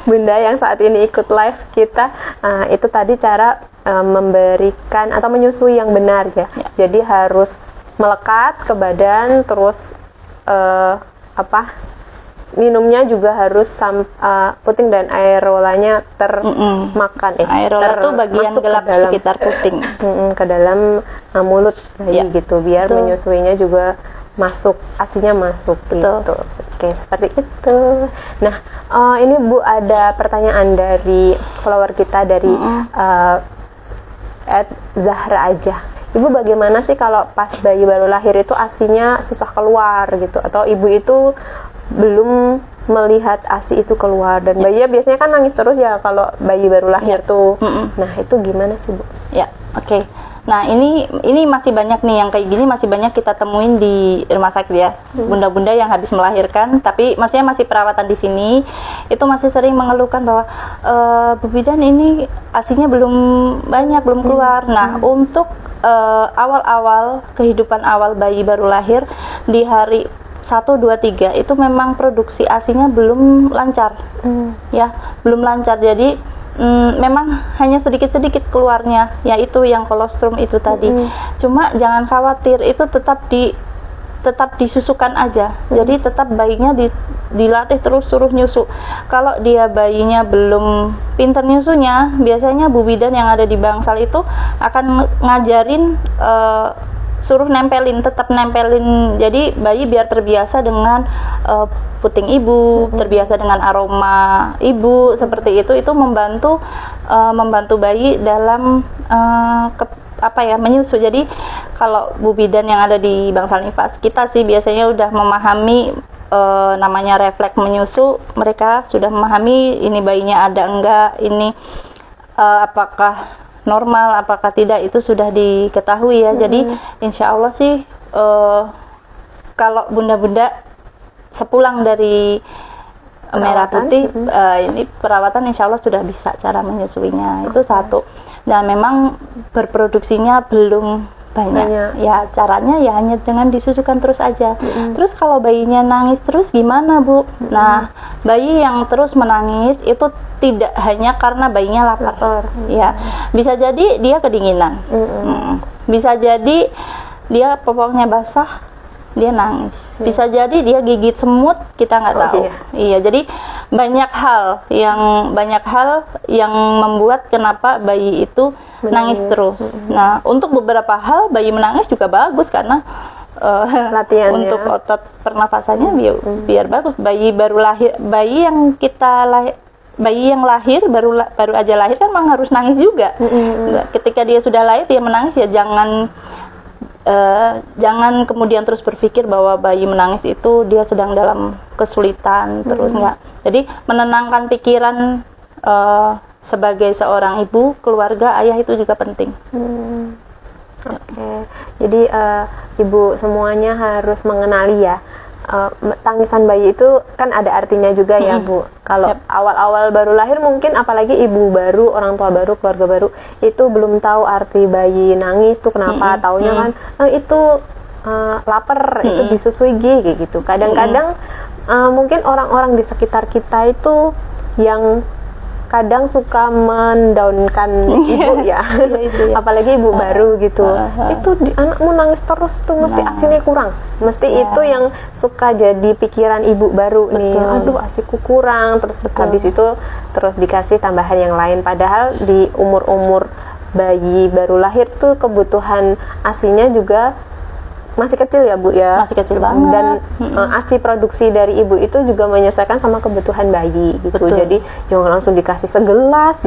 bunda yang saat ini ikut live kita. Itu tadi cara memberikan atau menyusui yang benar ya. Jadi harus melekat ke badan, terus minumnya juga harus puting dan aerolanya termakan. Aerola itu bagian gelap sekitar puting ke dalam mulut bayi gitu, biar menyusuinya juga masuk, asinya masuk gitu. Oke, seperti itu. Nah, ini Bu ada pertanyaan dari follower kita dari @Zahra aja. Ibu bagaimana sih kalau pas bayi baru lahir itu asinya susah keluar gitu, atau ibu itu belum melihat ASI itu keluar, dan bayinya biasanya kan nangis terus ya kalau bayi baru lahir tuh. Nah, itu gimana sih Bu? Oke. Nah, ini masih banyak nih yang kayak gini, masih banyak kita temuin di rumah sakit ya. Bunda-bunda yang habis melahirkan tapi maksudnya masih perawatan di sini, itu masih sering mengeluhkan bahwa Bu bidan ini ASINya belum banyak, belum keluar. Nah, untuk awal-awal kehidupan awal bayi baru lahir di hari 1, 2, 3 itu memang produksi ASINya belum lancar. Ya, belum lancar. Jadi memang hanya sedikit-sedikit keluarnya, yaitu yang kolostrum itu tadi. Cuma jangan khawatir, itu tetap disusukan aja. Jadi tetap bayinya dilatih terus, suruh nyusu. Kalau dia bayinya belum pinter nyusunya, biasanya Bu bidan yang ada di bangsal itu akan ngajarin suruh nempelin, tetap nempelin. Jadi bayi biar terbiasa dengan puting ibu, terbiasa dengan aroma ibu, seperti itu membantu bayi dalam menyusu. Jadi kalau Bu bidan yang ada di bangsal nifas kita sih biasanya udah memahami namanya refleks menyusu. Mereka sudah memahami ini bayinya ada enggak, ini apakah normal, apakah tidak, itu sudah diketahui ya. Jadi insya Allah sih kalau bunda-bunda sepulang dari merah putih ini perawatan insya Allah sudah bisa cara menyusuinya. Itu satu. Dan memang berproduksinya belum banyak. Ya caranya ya hanya dengan disusukan terus aja. Terus kalau bayinya nangis terus gimana Bu? Nah, bayi yang terus menangis itu tidak hanya karena bayinya lapar. Ya, bisa jadi dia kedinginan. Bisa jadi dia popoknya basah, dia nangis. Bisa jadi dia gigit semut, kita nggak tahu. Iya, jadi banyak hal yang membuat kenapa bayi itu nangis terus. Nah, untuk beberapa hal bayi menangis juga bagus karena latihannya untuk otot pernafasannya biar bagus. Bayi yang lahir baru aja lahir kan memang harus nangis juga. Ketika dia sudah lahir dia menangis ya jangan kemudian terus berpikir bahwa bayi menangis itu dia sedang dalam kesulitan terus, enggak. Jadi menenangkan pikiran sebagai seorang ibu, keluarga, ayah itu juga penting. Oke. Jadi ibu semuanya harus mengenali ya, tangisan bayi itu kan ada artinya juga ya Bu. Kalau awal-awal baru lahir mungkin apalagi ibu baru, orang tua baru, keluarga baru itu belum tahu arti bayi nangis tuh kenapa. Taunya kan itu lapar, itu disusui kayak gitu. Kadang-kadang mungkin orang-orang di sekitar kita itu yang kadang suka mendaunkan ibu ya, apalagi ibu baru gitu. Itu anakmu nangis terus tuh mesti ASINnya kurang, mesti itu yang suka jadi pikiran ibu baru nih. Aduh ASIku kurang, terus habis itu terus dikasih tambahan yang lain. Padahal di umur-umur bayi baru lahir tuh kebutuhan ASINya juga masih kecil ya Bu ya, masih kecil banget. Dan ASI produksi dari ibu itu juga menyesuaikan sama kebutuhan bayi gitu. Jadi jangan langsung dikasih segelas,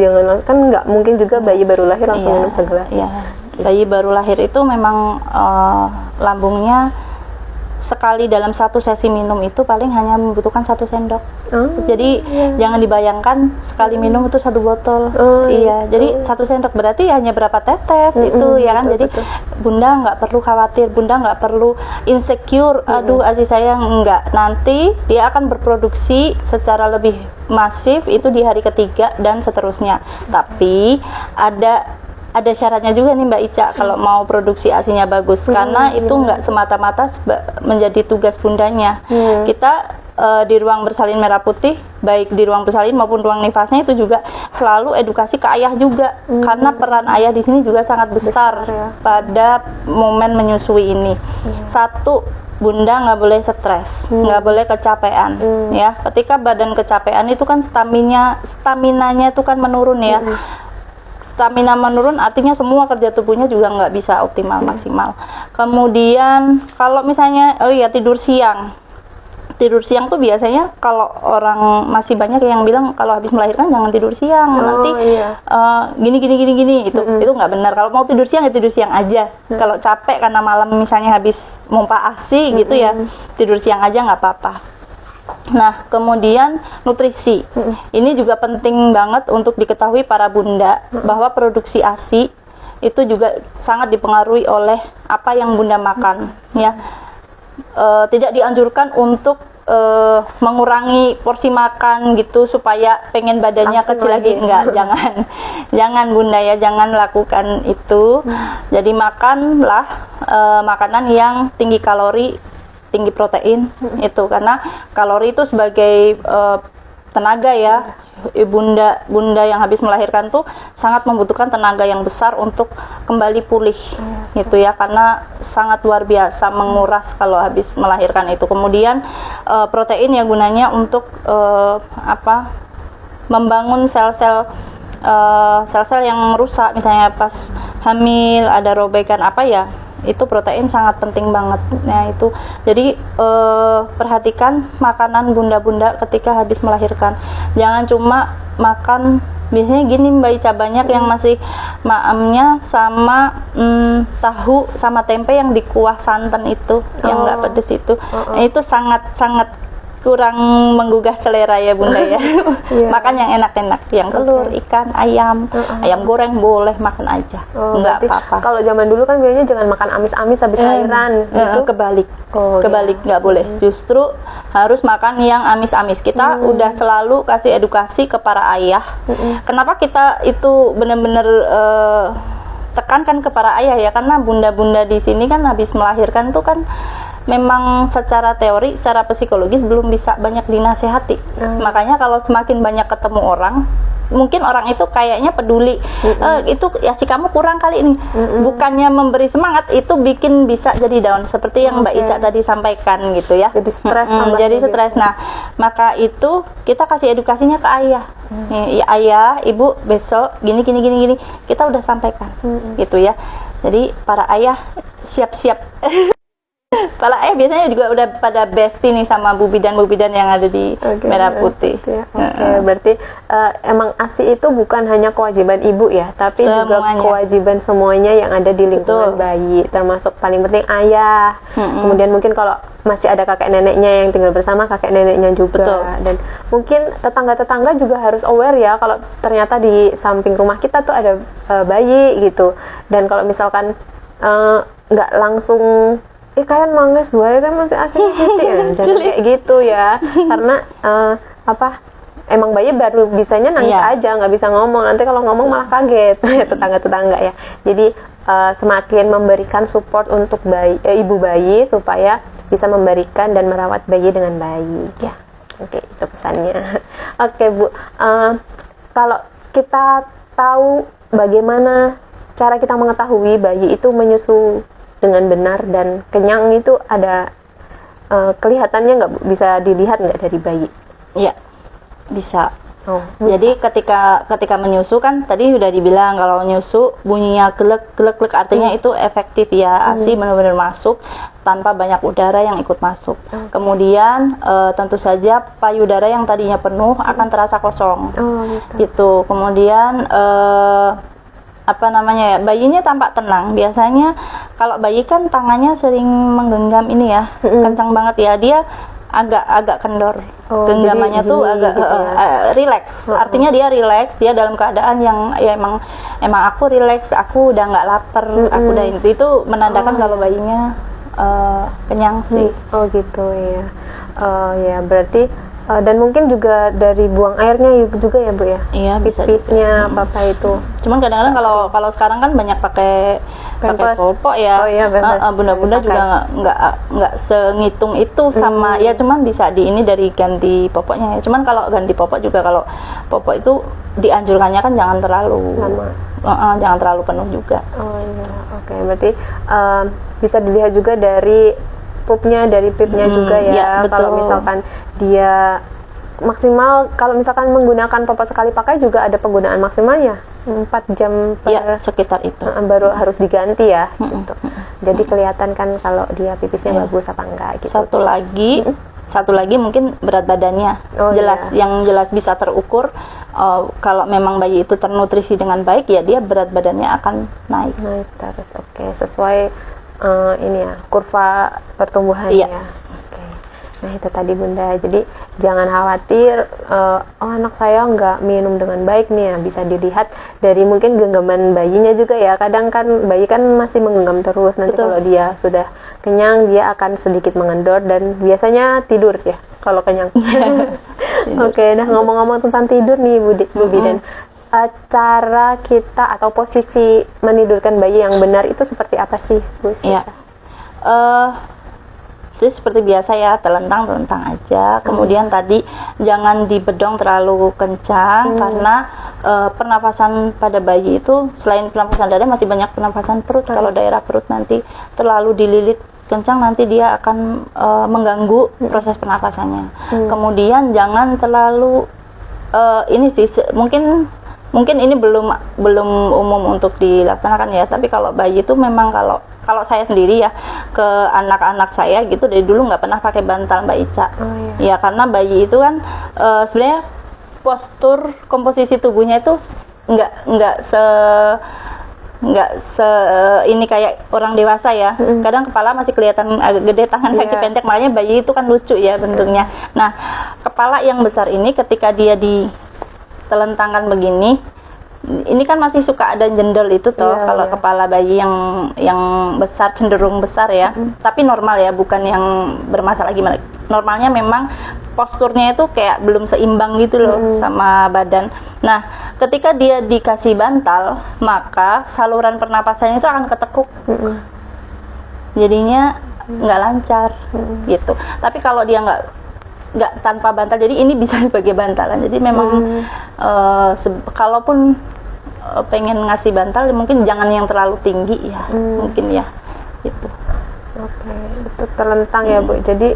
kan nggak mungkin juga bayi baru lahir langsung minum segelas. Bayi baru lahir itu memang lambungnya sekali dalam satu sesi minum itu paling hanya membutuhkan 1 sendok. Jadi jangan dibayangkan sekali minum itu 1 botol. Jadi 1 sendok berarti hanya berapa tetes itu ya kan. Jadi bunda nggak perlu khawatir, bunda nggak perlu insecure. Aduh ASI saya enggak. Nanti dia akan berproduksi secara lebih masif itu di hari ketiga dan seterusnya. Tapi ada syaratnya juga nih Mbak Ica kalau mau produksi ASINya bagus, karena itu nggak semata-mata menjadi tugas bundanya. Kita di ruang bersalin merah putih, baik di ruang bersalin maupun ruang nifasnya itu juga selalu edukasi ke ayah juga, karena peran ayah di sini juga sangat besar pada momen menyusui ini. Satu, bunda nggak boleh stres, nggak boleh kecapean. Ya, ketika badan kecapean itu kan staminanya itu kan menurun ya. Stamina menurun artinya semua kerja tubuhnya juga nggak bisa optimal maksimal. Kemudian kalau misalnya tidur siang tuh biasanya kalau orang masih banyak yang bilang kalau habis melahirkan jangan tidur siang, nanti gini itu nggak benar. Kalau mau tidur siang ya tidur siang aja. Kalau capek karena malam misalnya habis mompa ASI gitu ya tidur siang aja nggak apa-apa. Nah, kemudian nutrisi. Ini juga penting banget untuk diketahui para bunda bahwa produksi ASI itu juga sangat dipengaruhi oleh apa yang Bunda makan, ya. Tidak dianjurkan untuk mengurangi porsi makan gitu supaya pengen badannya Langsung kecil lagi, enggak, jangan Bunda ya, jangan lakukan itu. Jadi makanlah makanan yang tinggi kalori, tinggi protein, itu karena kalori itu sebagai tenaga ya. Bunda yang habis melahirkan tuh sangat membutuhkan tenaga yang besar untuk kembali pulih gitu ya, karena sangat luar biasa menguras kalau habis melahirkan itu. Kemudian protein ya gunanya untuk membangun sel-sel yang rusak, misalnya pas hamil ada robekan itu protein sangat penting banget. Nah itu, jadi perhatikan makanan bunda-bunda ketika habis melahirkan. Jangan cuma makan, biasanya gini Mbak Ica, banyak yang masih maamnya sama tahu sama tempe yang dikuah santan itu, yang nggak pedes itu. Itu sangat kurang menggugah selera ya Bunda ya. Makan yang enak-enak, yang telur, ikan, ayam goreng boleh makan aja, nggak apa-apa. Kalau zaman dulu kan biasanya jangan makan amis-amis habis lahiran gitu. Kebalik nggak boleh. Justru harus makan yang amis-amis. Kita udah selalu kasih edukasi ke para ayah. Kenapa kita itu benar-benar tekankan ke para ayah ya, karena bunda-bunda di sini kan habis melahirkan tuh kan memang secara teori, secara psikologis belum bisa banyak dinasehati. Makanya kalau semakin banyak ketemu orang, mungkin orang itu kayaknya peduli, itu ya si kamu kurang kali ini. Bukannya memberi semangat, itu bikin bisa jadi down, seperti yang Mbak Ica tadi sampaikan gitu ya. Jadi stres, jadi stres. Nah, maka itu kita kasih edukasinya ke ayah. Ya, ayah, ibu besok gini, kita udah sampaikan gitu ya. Jadi para ayah siap-siap. Para ayah biasanya juga udah pada bestie nih sama bu bidan yang ada di Merah Putih. Berarti emang ASI itu bukan hanya kewajiban ibu ya, tapi juga kewajiban semuanya yang ada di lingkungan bayi, termasuk paling penting ayah. Kemudian mungkin kalau masih ada kakek neneknya yang tinggal bersama, kakek neneknya juga. Dan mungkin tetangga-tetangga juga harus aware ya, kalau ternyata di samping rumah kita tuh ada bayi gitu. Dan kalau misalkan nggak langsung kalian manges dua ya kan mesti asli gitu ya, jangan kayak gitu ya, karena emang bayi baru bisanya nangis aja, nggak bisa ngomong, nanti kalau ngomong malah kaget tetangga-tetangga ya. Jadi semakin memberikan support untuk ibu bayi supaya bisa memberikan dan merawat bayi dengan baik ya. Oke, itu pesannya. Oke Bu, kalau kita tahu bagaimana cara kita mengetahui bayi itu menyusu dengan benar dan kenyang, itu ada kelihatannya nggak, bisa dilihat nggak dari bayi? Iya, bisa. Jadi ketika menyusu kan tadi udah dibilang kalau nyusu bunyinya glek artinya itu efektif ya, ASI benar-benar masuk tanpa banyak udara yang ikut masuk. Kemudian tentu saja payudara yang tadinya penuh akan terasa kosong. Gitu. Kemudian bayinya tampak tenang. Biasanya kalau bayi kan tangannya sering menggenggam ini ya, kencang banget ya, dia agak kendor. Genggamannya tuh agak gitu relax. Artinya dia relax, dia dalam keadaan yang ya emang aku relax, aku udah nggak lapar, aku udah itu menandakan kalau bayinya kenyang sih. Gitu ya. Ya berarti dan mungkin juga dari buang airnya juga ya Bu ya? Iya, pipisnya apa itu. Cuman kadang-kadang kalau sekarang kan banyak pakai popok ya. Bunda-bunda juga nggak sengitung itu sama ya, cuman bisa dari ganti popoknya ya. Cuman kalau ganti popok juga, kalau popok itu dianjurkannya kan jangan terlalu lama. Jangan terlalu penuh juga. Berarti bisa dilihat juga dari pupnya, dari pipnya juga ya. Kalau misalkan dia maksimal, kalau misalkan menggunakan popok sekali pakai juga ada penggunaan maksimalnya 4 jam sekitar itu baru harus diganti ya gitu. Jadi kelihatan kan kalau dia pipisnya bagus apa enggak gitu. Satu lagi mungkin berat badannya yang jelas bisa terukur. Kalau memang bayi itu ternutrisi dengan baik ya, dia berat badannya akan naik terus. Sesuai ini ya, kurva pertumbuhannya. Nah itu tadi Bunda, jadi jangan khawatir, oh anak saya nggak minum dengan baik nih, nah, bisa dilihat dari mungkin genggaman bayinya juga ya. Kadang kan bayi kan masih menggenggam terus, nanti Betul. kalau dia sudah kenyang dia akan sedikit mengendor dan biasanya tidur ya kalau kenyang. Oke, nah ngomong-ngomong tentang tidur nih Bu Bidan, cara kita atau posisi menidurkan bayi yang benar itu seperti apa sih Bu Iya. Sisa? Jadi seperti biasa ya, telentang aja. Kemudian tadi jangan dibedong terlalu kencang karena pernapasan pada bayi itu selain pernapasan dada masih banyak pernapasan perut. Kalau daerah perut nanti terlalu dililit kencang nanti dia akan mengganggu proses pernapasannya. Kemudian jangan terlalu ini sih mungkin ini belum umum untuk dilaksanakan ya, tapi kalau bayi itu memang kalau saya sendiri ya, ke anak-anak saya gitu dari dulu nggak pernah pakai bantal Mbak Ica. Ya karena bayi itu kan sebenarnya postur komposisi tubuhnya itu nggak ini kayak orang dewasa ya. Kadang kepala masih kelihatan agak gede, tangan kaki pendek, makanya bayi itu kan lucu ya bentuknya. Nah, kepala yang besar ini ketika dia ditelentangkan begini, ini kan masih suka ada jendol itu toh kalau kepala bayi yang besar, cenderung besar ya. Tapi normal ya, bukan yang bermasalah gimana. Normalnya memang posturnya itu kayak belum seimbang gitu loh sama badan. Nah, ketika dia dikasih bantal, maka saluran pernapasannya itu akan ketekuk. Jadinya nggak lancar gitu. Tapi kalau dia nggak tanpa bantal, jadi ini bisa sebagai bantalan. Jadi memang kalaupun pengen ngasih bantal mungkin jangan yang terlalu tinggi ya, mungkin ya gitu. Oke, itu terlentang ya Bu. Jadi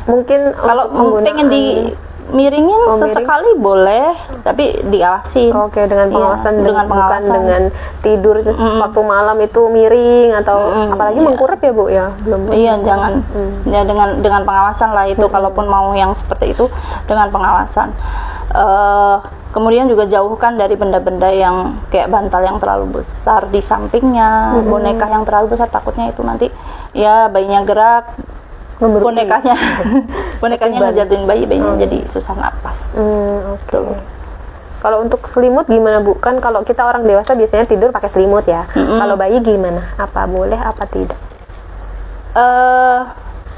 mungkin kalau pengen dimiringin sesekali boleh, tapi diawasi. Oke, dengan pengawasan, dengan pengawasan. Bukan dengan tidur waktu malam itu miring atau apalagi mengkurap ya Bu ya, belum. Iya, jangan. Ya dengan pengawasan lah itu. Kalaupun mau yang seperti itu dengan pengawasan. Kemudian juga jauhkan dari benda-benda yang kayak bantal yang terlalu besar di sampingnya, boneka yang terlalu besar, takutnya itu nanti ya bayinya gerak, bonekanya ngejatuhin bayinya jadi susah napas. Oke. Kalau untuk selimut gimana Bu? Kan kalau kita orang dewasa biasanya tidur pakai selimut ya. Kalau bayi gimana? Apa boleh apa tidak?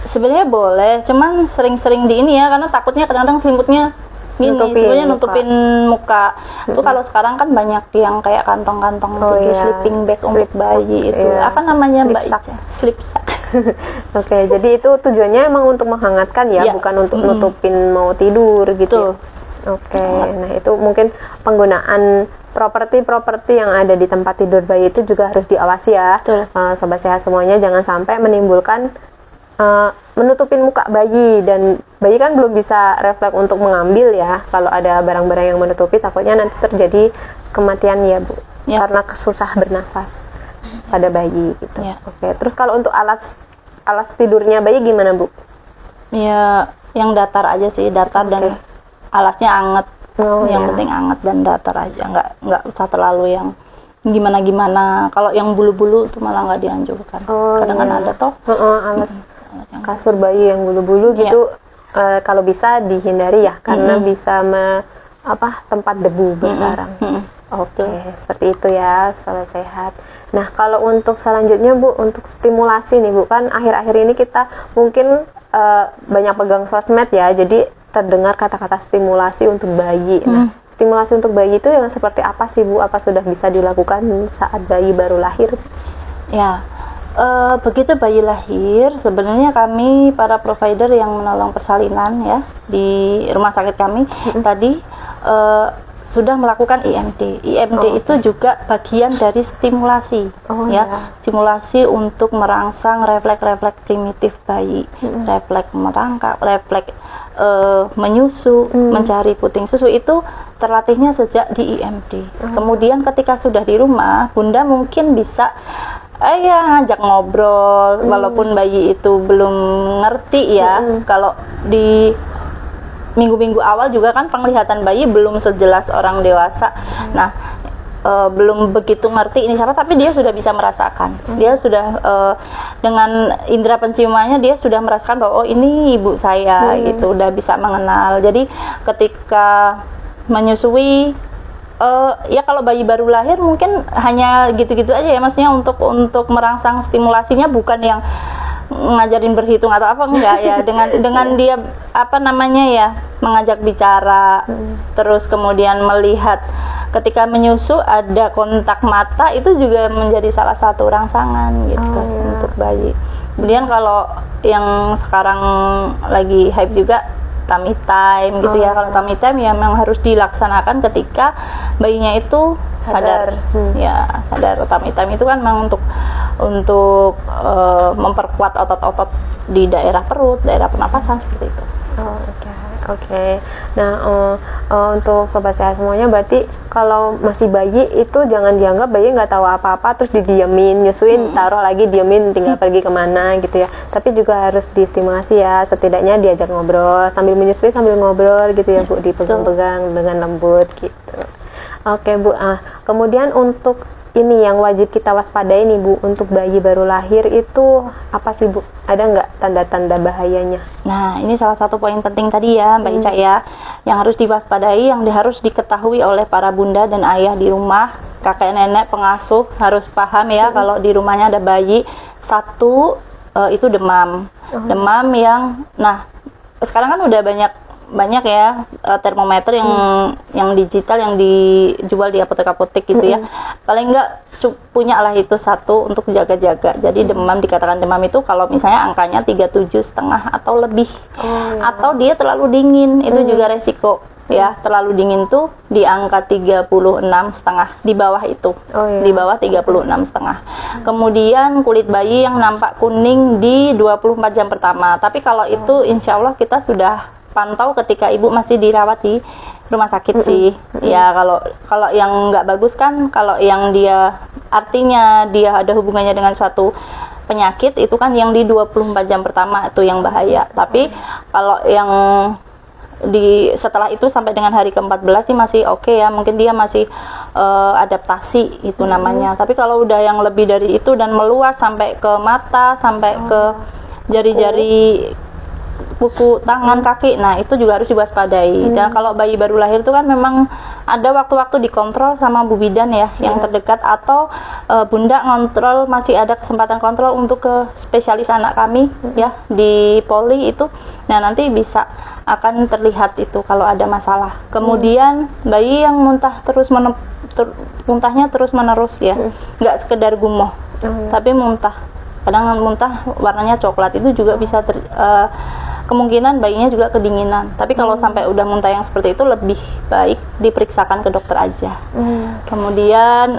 Sebenarnya boleh, cuman sering-sering di ini ya, karena takutnya kadang-kadang selimutnya sebenarnya nutupin muka. Itu kalau sekarang kan banyak yang kayak kantong-kantong gitu, sleeping bag untuk bayi itu. Apa namanya Mbak Ica? Sleep sack. Oke, jadi itu tujuannya emang untuk menghangatkan ya, bukan untuk nutupin mau tidur gitu. Oke, nah itu mungkin penggunaan properti yang ada di tempat tidur bayi itu juga harus diawasi ya. Sobat sehat semuanya, jangan sampai menimbulkan menutupin muka bayi, dan bayi kan belum bisa refleks untuk mengambil ya. Kalau ada barang-barang yang menutupi, takutnya nanti terjadi kematian ya Bu, karena kesusah bernafas pada bayi gitu. Oke, terus kalau untuk alas tidurnya bayi gimana Bu? Ya, yang datar aja sih, datar dan alasnya anget. Yang penting anget dan datar aja, nggak usah terlalu yang gimana. Kalau yang bulu-bulu itu malah nggak dianjurkan. Kadang-kadang ada toh alas kasur bayi yang bulu-bulu gitu, kalau bisa dihindari ya, karena bisa tempat debu bersarang. Oke, seperti itu ya, sahabat sehat. Nah, kalau untuk selanjutnya Bu, untuk stimulasi nih Bu, kan akhir-akhir ini kita mungkin banyak pegang sosmed ya, jadi terdengar kata-kata stimulasi untuk bayi. Nah, stimulasi untuk bayi itu yang seperti apa sih Bu? Apa sudah bisa dilakukan saat bayi baru lahir? Ya, begitu bayi lahir, sebenarnya kami para provider yang menolong persalinan ya di rumah sakit kami tadi sudah melakukan IMD. IMD itu juga bagian dari stimulasi, stimulasi untuk merangsang refleks-refleks primitif bayi, refleks merangkak, refleks menyusu, mencari puting susu, itu terlatihnya sejak di IMD. Kemudian ketika sudah di rumah, Bunda mungkin bisa ngajak ngobrol, walaupun bayi itu belum ngerti ya. Kalau di minggu-minggu awal juga kan penglihatan bayi belum sejelas orang dewasa. Nah, belum begitu ngerti ini siapa, tapi dia sudah bisa merasakan. Dia sudah dengan indera penciumannya dia sudah merasakan bahwa oh ini ibu saya gitu, udah bisa mengenal. Jadi ketika menyusui ya kalau bayi baru lahir mungkin hanya gitu-gitu aja ya, maksudnya untuk merangsang stimulasinya bukan yang ngajarin berhitung atau apa, enggak ya, dengan dia apa namanya ya, mengajak bicara, terus kemudian melihat ketika menyusu ada kontak mata, itu juga menjadi salah satu rangsangan gitu untuk bayi. Kemudian kalau yang sekarang lagi hype juga tummy time gitu ya. Kalau tummy time ya memang harus dilaksanakan ketika bayinya itu sadar. Ya, sadar. Tummy time itu kan memang untuk memperkuat otot-otot di daerah perut, daerah pernapasan seperti itu. Oke. Nah, untuk sobat sehat semuanya, berarti kalau masih bayi itu jangan dianggap bayi nggak tahu apa-apa terus didiemin, nyusuin, taruh lagi, diemin, tinggal pergi kemana gitu ya. Tapi juga harus distimulasi ya, setidaknya diajak ngobrol sambil menyusui, sambil ngobrol gitu ya Bu, dipegang-pegang dengan lembut gitu. Oke Bu, kemudian untuk ini yang wajib kita waspadai nih Bu, untuk bayi baru lahir itu apa sih Bu? Ada nggak tanda-tanda bahayanya? Nah, ini salah satu poin penting tadi ya Mbak Ica ya, yang harus diwaspadai, yang harus diketahui oleh para bunda dan ayah di rumah, kakek nenek pengasuh harus paham ya kalau di rumahnya ada bayi. Satu, itu demam. Demam yang, nah sekarang kan udah banyak ya termometer yang digital yang dijual di apotek-apotek gitu ya. Paling enggak punya lah itu satu untuk jaga-jaga. Jadi demam, dikatakan demam itu kalau misalnya angkanya 37,5 atau lebih. Atau dia terlalu dingin, itu juga resiko ya. Terlalu dingin tuh di angka 36,5, di bawah itu. Di bawah 36,5. Kemudian kulit bayi yang nampak kuning di 24 jam pertama. Tapi kalau itu insya Allah kita sudah pantau ketika ibu masih dirawat di rumah sakit sih. Ya kalau yang nggak bagus kan, kalau yang dia artinya dia ada hubungannya dengan suatu penyakit, itu kan yang di 24 jam pertama itu yang bahaya. Tapi kalau yang setelah itu sampai dengan hari ke-14 sih masih oke ya, mungkin dia masih adaptasi itu namanya. Tapi kalau udah yang lebih dari itu dan meluas sampai ke mata, sampai ke jari-jari kuku, tangan, kaki, nah itu juga harus diwaspadai. Dan kalau bayi baru lahir itu kan memang ada waktu-waktu dikontrol sama Bu Bidan ya, yang terdekat, atau bunda ngontrol, masih ada kesempatan kontrol untuk ke spesialis anak kami ya di Poli itu. Nah nanti bisa akan terlihat itu kalau ada masalah. Kemudian bayi yang muntah muntahnya terus menerus ya, nggak sekedar gumoh, tapi muntah. Kadang muntah warnanya coklat, itu juga bisa kemungkinan bayinya juga kedinginan. Tapi kalau sampai udah muntah yang seperti itu, lebih baik diperiksakan ke dokter aja. Kemudian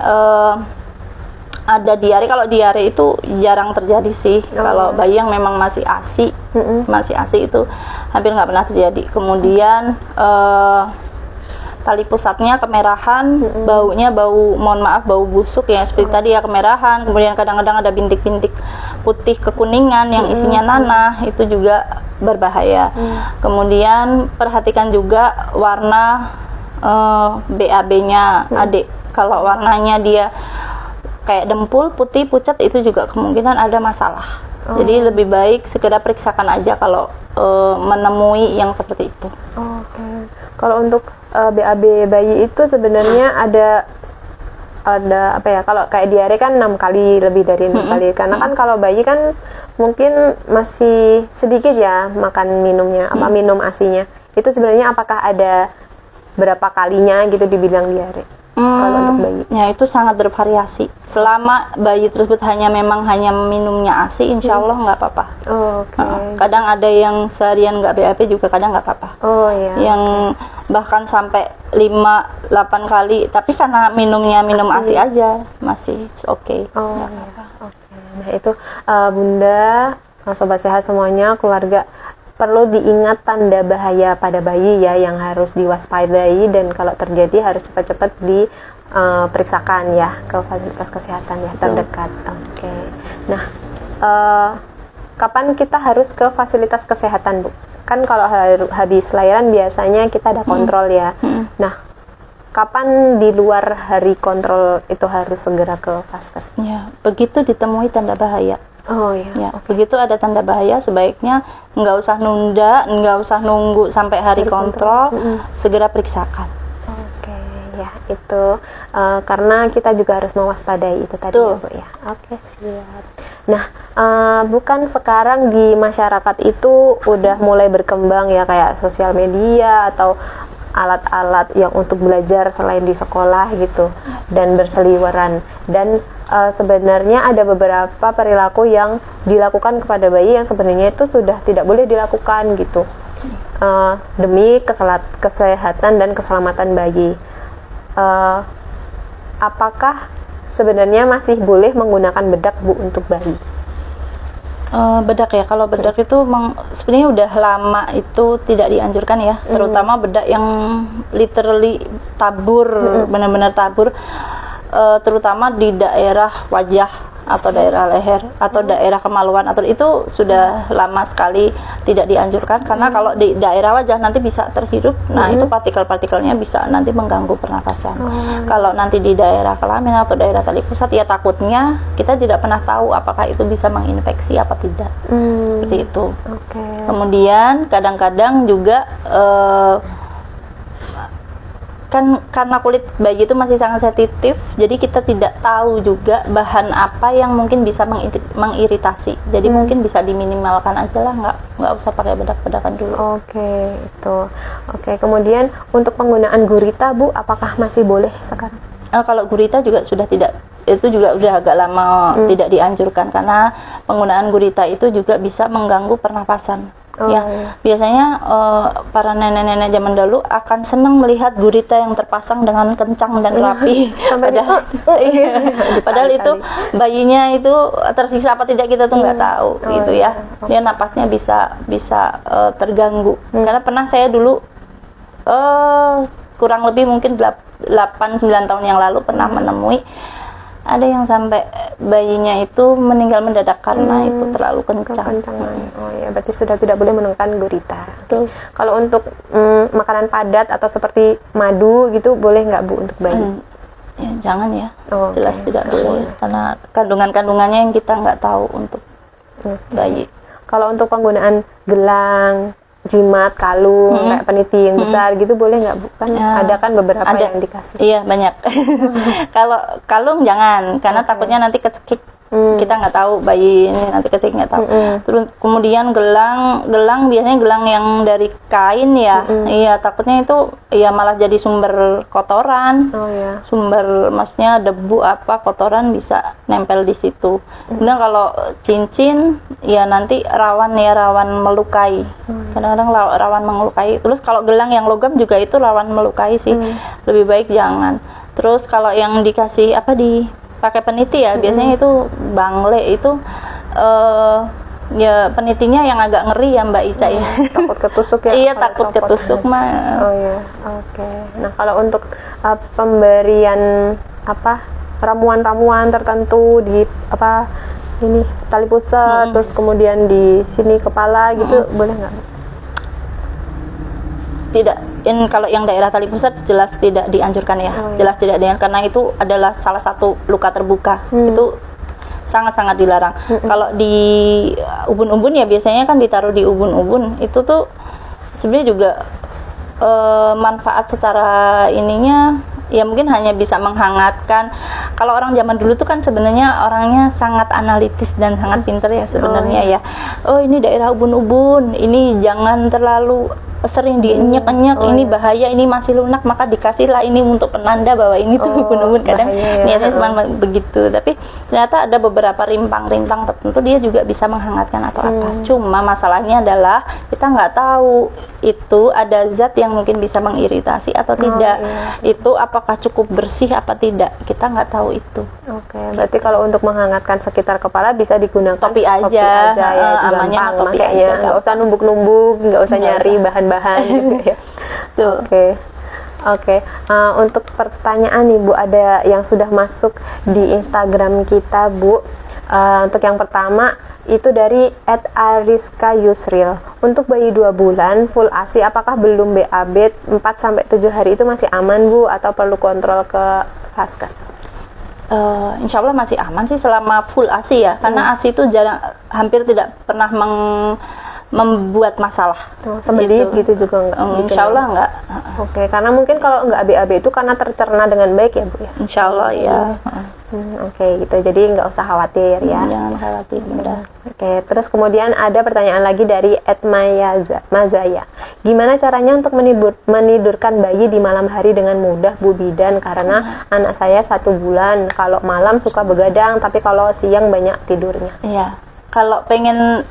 ada diare. Kalau diare itu jarang terjadi sih. Kalau bayi yang memang masih ASI itu hampir nggak pernah terjadi. Kemudian tali pusatnya kemerahan, baunya bau busuk ya, seperti tadi ya, kemerahan. Kemudian kadang-kadang ada bintik-bintik putih kekuningan yang isinya nanah, itu juga berbahaya. Kemudian perhatikan juga warna BAB-nya adik. Kalau warnanya dia kayak dempul, putih, pucat, itu juga kemungkinan ada masalah. Jadi lebih baik segera periksakan aja kalau menemui yang seperti itu. Kalau untuk BAB bayi itu sebenarnya ada apa ya, kalau kayak diare kan 6 kali, lebih dari 6 kali, karena kan kalau bayi kan mungkin masih sedikit ya makan minumnya, minum ASI-nya. Itu sebenarnya apakah ada berapa kalinya gitu dibilang diare? Kalau untuk bayi? Ya itu sangat bervariasi. Selama bayi tersebut memang hanya minumnya ASI, insya Allah nggak apa-apa. Kadang ada yang seharian nggak BAB juga, kadang nggak apa-apa. Yang bahkan sampai 5-8 kali, tapi karena minum ASI aja, masih oke. Nah itu bunda, sobat sehat semuanya, keluarga, perlu diingat tanda bahaya pada bayi ya, yang harus diwaspadai, dan kalau terjadi harus cepat-cepat diperiksakan ya ke fasilitas kesehatan ya terdekat. Nah, kapan kita harus ke fasilitas kesehatan Bu? Kan kalau habis lahiran biasanya kita ada kontrol ya. Nah, kapan di luar hari kontrol itu harus segera ke vaskes? Ya, begitu ditemui tanda bahaya. Oh iya. Ya, begitu ada tanda bahaya sebaiknya nggak usah nunda, nggak usah nunggu sampai hari kontrol, segera periksakan. Oke, ya itu karena kita juga harus mewaspadai itu tadi ya Bu ya. Oke, siap. Nah, bukan sekarang di masyarakat itu udah mulai berkembang ya kayak sosial media atau alat-alat yang untuk belajar selain di sekolah gitu dan berseliweran, dan sebenarnya ada beberapa perilaku yang dilakukan kepada bayi yang sebenarnya itu sudah tidak boleh dilakukan gitu demi kesehatan dan keselamatan bayi. Apakah sebenarnya masih boleh menggunakan bedak Bu untuk bayi? Bedak ya, kalau bedak itu sebenarnya udah lama itu tidak dianjurkan ya, terutama bedak yang literally tabur, benar-benar tabur, terutama di daerah wajah atau daerah leher atau daerah kemaluan, atau itu sudah lama sekali tidak dianjurkan karena kalau di daerah wajah nanti bisa terhirup, nah itu partikel-partikelnya bisa nanti mengganggu pernapasan. Kalau nanti di daerah kelamin atau daerah tali pusat ya takutnya kita tidak pernah tahu apakah itu bisa menginfeksi apa tidak, seperti itu. Kemudian kadang-kadang juga kan karena kulit bayi itu masih sangat sensitif, jadi kita tidak tahu juga bahan apa yang mungkin bisa mengiritasi. Jadi mungkin bisa diminimalkan aja lah, nggak usah pakai bedak-bedakan dulu. Oke, itu. Oke, kemudian untuk penggunaan gurita Bu, apakah masih boleh sekarang? Kalau gurita juga sudah tidak, itu juga udah agak lama tidak dianjurkan karena penggunaan gurita itu juga bisa mengganggu pernapasan. Biasanya para nenek-nenek zaman dulu akan senang melihat gurita yang terpasang dengan kencang dan rapi. Padahal itu bayinya itu tersisa apa tidak kita tuh nggak tahu gitu ya. Dia napasnya bisa terganggu. Karena pernah saya dulu kurang lebih mungkin 8-9 tahun yang lalu pernah menemui ada yang sampai bayinya itu meninggal mendadak karena itu terlalu kencang. Oh ya, berarti sudah tidak boleh menggunakan gurita. Kalau untuk makanan padat atau seperti madu gitu boleh nggak Bu untuk bayi? Ya, jangan ya, jelas tidak boleh karena kandungan-kandungannya yang kita nggak tahu untuk bayi. Kalau untuk penggunaan gelang, jimat, kalung, kayak peniti yang besar gitu boleh nggak Bu? Kan ada kan beberapa yang dikasih. Iya, banyak. Kalau kalung jangan, karena takutnya nanti kecekik. Kita nggak tahu bayi ini nanti kecekik, nggak tahu. Terus kemudian gelang biasanya gelang yang dari kain ya. Iya, takutnya itu ya malah jadi sumber kotoran. Sumber maksudnya debu apa kotoran bisa nempel di situ. Kemudian kalau cincin ya nanti rawan melukai. Kadang-kadang rawan melukai. Terus kalau gelang yang logam juga itu rawan melukai sih. Lebih baik jangan. Terus kalau yang dikasih pakai peniti ya, biasanya itu bangle itu ya penitinya yang agak ngeri ya Mbak Ica ya. Takut ketusuk ya. Iya, takut ketusuk mah. Oh iya. Oke. Nah, kalau untuk pemberian ramuan-ramuan tertentu di ini tali pusat, terus kemudian di sini kepala gitu boleh nggak? Tidak, kalau yang daerah tali pusat jelas tidak dianjurkan ya. Jelas tidak dianjurkan karena itu adalah salah satu luka terbuka. Itu sangat-sangat dilarang. Kalau di ubun-ubun ya biasanya kan ditaruh di ubun-ubun. Itu tuh sebenarnya juga manfaat secara ininya ya mungkin hanya bisa menghangatkan. Kalau orang zaman dulu tuh kan sebenarnya orangnya sangat analitis dan sangat pintar ya sebenarnya ya. Oh, ini daerah ubun-ubun, ini jangan terlalu sering dienyek-enyek, ini bahaya, ini masih lunak, maka dikasihlah ini untuk penanda bahwa ini tuh ubun-ubun. Kadang niatnya cuma begitu, tapi ternyata ada beberapa rimpang-rimpang tertentu dia juga bisa menghangatkan atau apa. Cuma masalahnya adalah kita nggak tahu itu ada zat yang mungkin bisa mengiritasi atau tidak. Itu apakah cukup bersih apa tidak, kita nggak tahu itu. Berarti kalau untuk menghangatkan sekitar kepala bisa digunakan topi aja ya, namanya topi makanya nggak usah numbuk-numbuk, nggak usah nyari bahan-bahan gitu ya. Oke. Untuk pertanyaan nih Bu, ada yang sudah masuk di Instagram kita Bu. Untuk yang pertama itu dari @ariska Yusril. Untuk bayi 2 bulan full ASI, apakah belum BAB 4-7 hari itu masih aman Bu, atau perlu kontrol ke Vaskes? Insya Allah masih aman sih selama full ASI ya, karena ASI itu hampir tidak pernah membuat masalah. Sembelit gitu juga enggak? Insya Allah enggak. Oke, karena mungkin kalau enggak BAB itu karena tercerna dengan baik ya Bu ya? Insya Allah ya. Oke, gitu. Jadi nggak usah khawatir ya. Jangan khawatir Bunda. Oke, terus kemudian ada pertanyaan lagi dari @mazaya. Gimana caranya untuk menidurkan bayi di malam hari dengan mudah Bu Bidan? Karena anak saya 1 bulan, kalau malam suka begadang, tapi kalau siang banyak tidurnya. Iya. Kalau pengen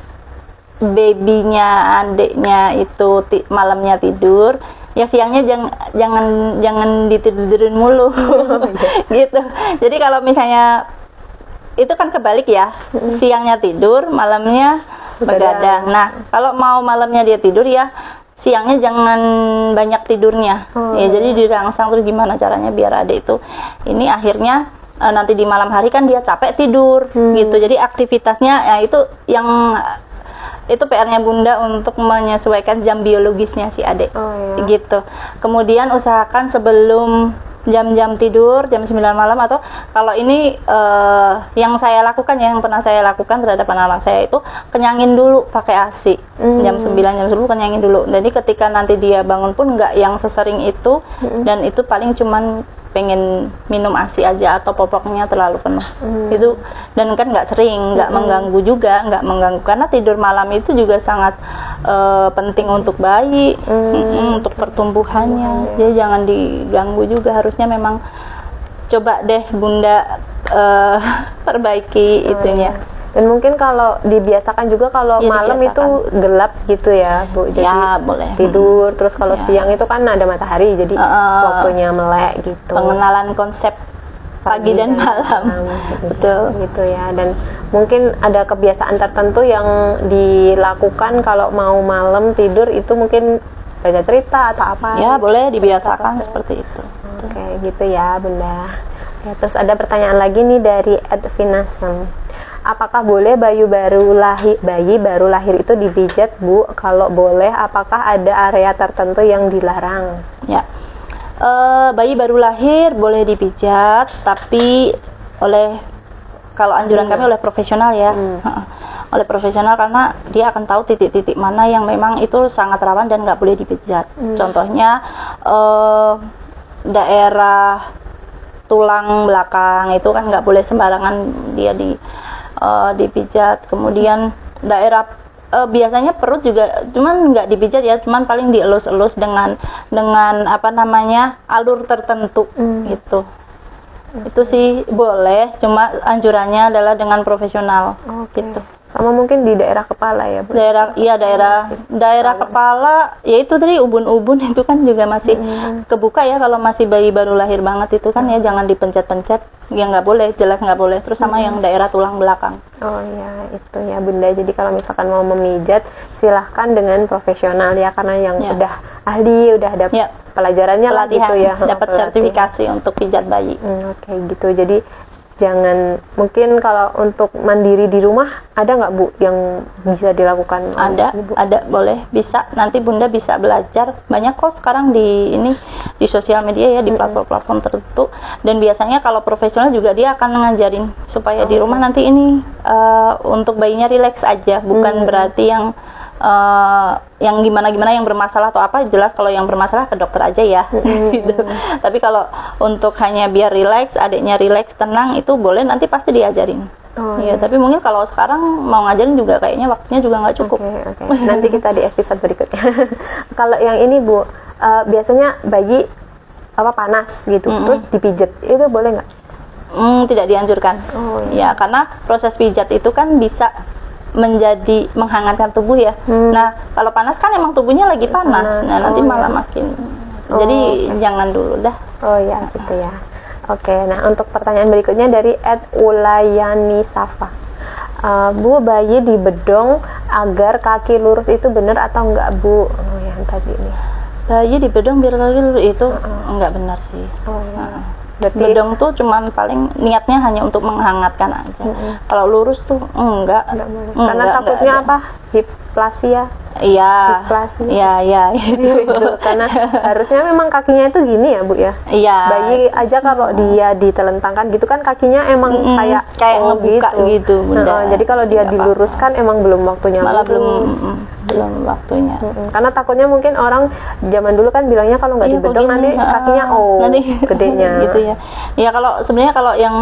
babynya, adiknya itu malamnya tidur, ya siangnya jangan ditidurin mulu. Gitu. Jadi kalau misalnya itu kan kebalik ya, siangnya tidur, malamnya begadang. Nah, kalau mau malamnya dia tidur ya siangnya jangan banyak tidurnya. Ya jadi dirangsang. Terus gimana caranya biar adik itu ini akhirnya nanti di malam hari kan dia capek tidur gitu. Jadi aktivitasnya ya itu PR-nya Bunda untuk menyesuaikan jam biologisnya si adik. Gitu. Kemudian usahakan sebelum jam-jam tidur, jam 9 malam, atau kalau ini yang saya lakukan ya, yang pernah saya lakukan terhadap anak saya itu kenyangin dulu pakai ASI. Jam 9, jam 10 kenyangin dulu. Jadi ketika nanti dia bangun pun nggak yang sesering itu, dan itu paling cuman pengen minum ASI aja atau popoknya terlalu penuh. Itu, dan kan nggak sering, nggak mengganggu juga, nggak mengganggu karena tidur malam itu juga sangat penting untuk bayi, untuk pertumbuhannya. Jadi jangan diganggu juga, harusnya memang coba deh Bunda perbaiki itunya. Dan mungkin kalau dibiasakan juga kalau ya, malam itu gelap gitu ya Bu, jadi ya, boleh. Tidur terus kalau siang itu kan ada matahari, jadi waktunya melek gitu. Pengenalan konsep pagi dan malam. Betul gitu ya. Dan mungkin ada kebiasaan tertentu yang dilakukan kalau mau malam tidur itu, mungkin baca cerita atau apa ya, boleh dibiasakan seperti itu. Oke, gitu ya Bunda. Ya, terus ada pertanyaan lagi nih dari @vinasem. Apakah boleh bayi baru lahir itu dipijat Bu? Kalau boleh, apakah ada area tertentu yang dilarang? Ya, bayi baru lahir boleh dipijat, tapi kalau anjuran kami oleh profesional ya, oleh profesional, karena dia akan tahu titik-titik mana yang memang itu sangat rawan dan nggak boleh dipijat. Contohnya daerah tulang belakang itu kan nggak boleh sembarangan dia dipijat. Kemudian daerah biasanya perut juga, cuman nggak dipijat ya, cuman paling dielus-elus dengan apa namanya alur tertentu gitu. Itu sih boleh, cuma anjurannya adalah dengan profesional. Gitu. Sama mungkin di daerah kepala ya Bu? Daerah kepala, ya itu tadi ubun-ubun itu kan juga masih kebuka ya, kalau masih bayi baru lahir banget itu kan ya jangan dipencet-pencet, ya nggak boleh, jelas nggak boleh. Terus sama yang daerah tulang belakang. Oh ya, itu ya Bunda. Jadi kalau misalkan mau memijat, silahkan dengan profesional ya, karena yang udah ahli, udah ada pelajarannya lah gitu ya. Dapat sertifikasi untuk pijat bayi. Oke, gitu. Jadi jangan, mungkin kalau untuk mandiri di rumah ada nggak Bu yang bisa dilakukan? Ada, boleh, bisa. Nanti Bunda bisa belajar banyak kok sekarang di sosial media ya, di platform-platform tertentu. Dan biasanya kalau profesional juga dia akan ngajarin supaya di rumah nanti ini untuk bayinya rileks aja, bukan berarti yang gimana-gimana yang bermasalah atau apa. Jelas kalau yang bermasalah ke dokter aja ya. Gitu. Tapi kalau untuk hanya biar rileks, adiknya rileks, tenang, itu boleh, nanti pasti diajarin. Ya, tapi mungkin kalau sekarang mau ngajarin juga kayaknya waktunya juga nggak cukup. Nanti kita di episode berikutnya. Kalau yang ini Bu, biasanya bayi panas gitu, terus dipijat, itu boleh nggak? Tidak dianjurkan. Ya, karena proses pijat itu kan bisa menghangatkan tubuh ya. Nah, kalau panas kan emang tubuhnya lagi panas. Nah, nanti malah makin. Jadi jangan dulu dah. Oh ya, gitu ya. Oke, nah untuk pertanyaan berikutnya dari @ulayani Safa. Bu, bayi dibedong agar kaki lurus itu benar atau enggak Bu? Oh, yang tadi ini. Bayi dibedong biar kaki lurus itu enggak benar sih. Berarti bedong tuh cuman paling niatnya hanya untuk menghangatkan aja. Kalau lurus tuh enggak. karena takutnya ada. apa? Hiplasia, Iya. displasia. Iya, itu. Gitu. Karena harusnya memang kakinya itu gini ya Bu ya. Iya. Bayi aja kalau dia ditelentangkan gitu kan kakinya emang kayak ngebuka gitu, Bunda. Jadi kalau dia Iya, diluruskan emang belum waktunya malah belum lurus. waktunya. Karena takutnya mungkin orang zaman dulu kan bilangnya kalau nggak Iya, dibedong kok nanti gini, kakinya nanti gedenya. gitu ya. Ya kalau sebenarnya kalau yang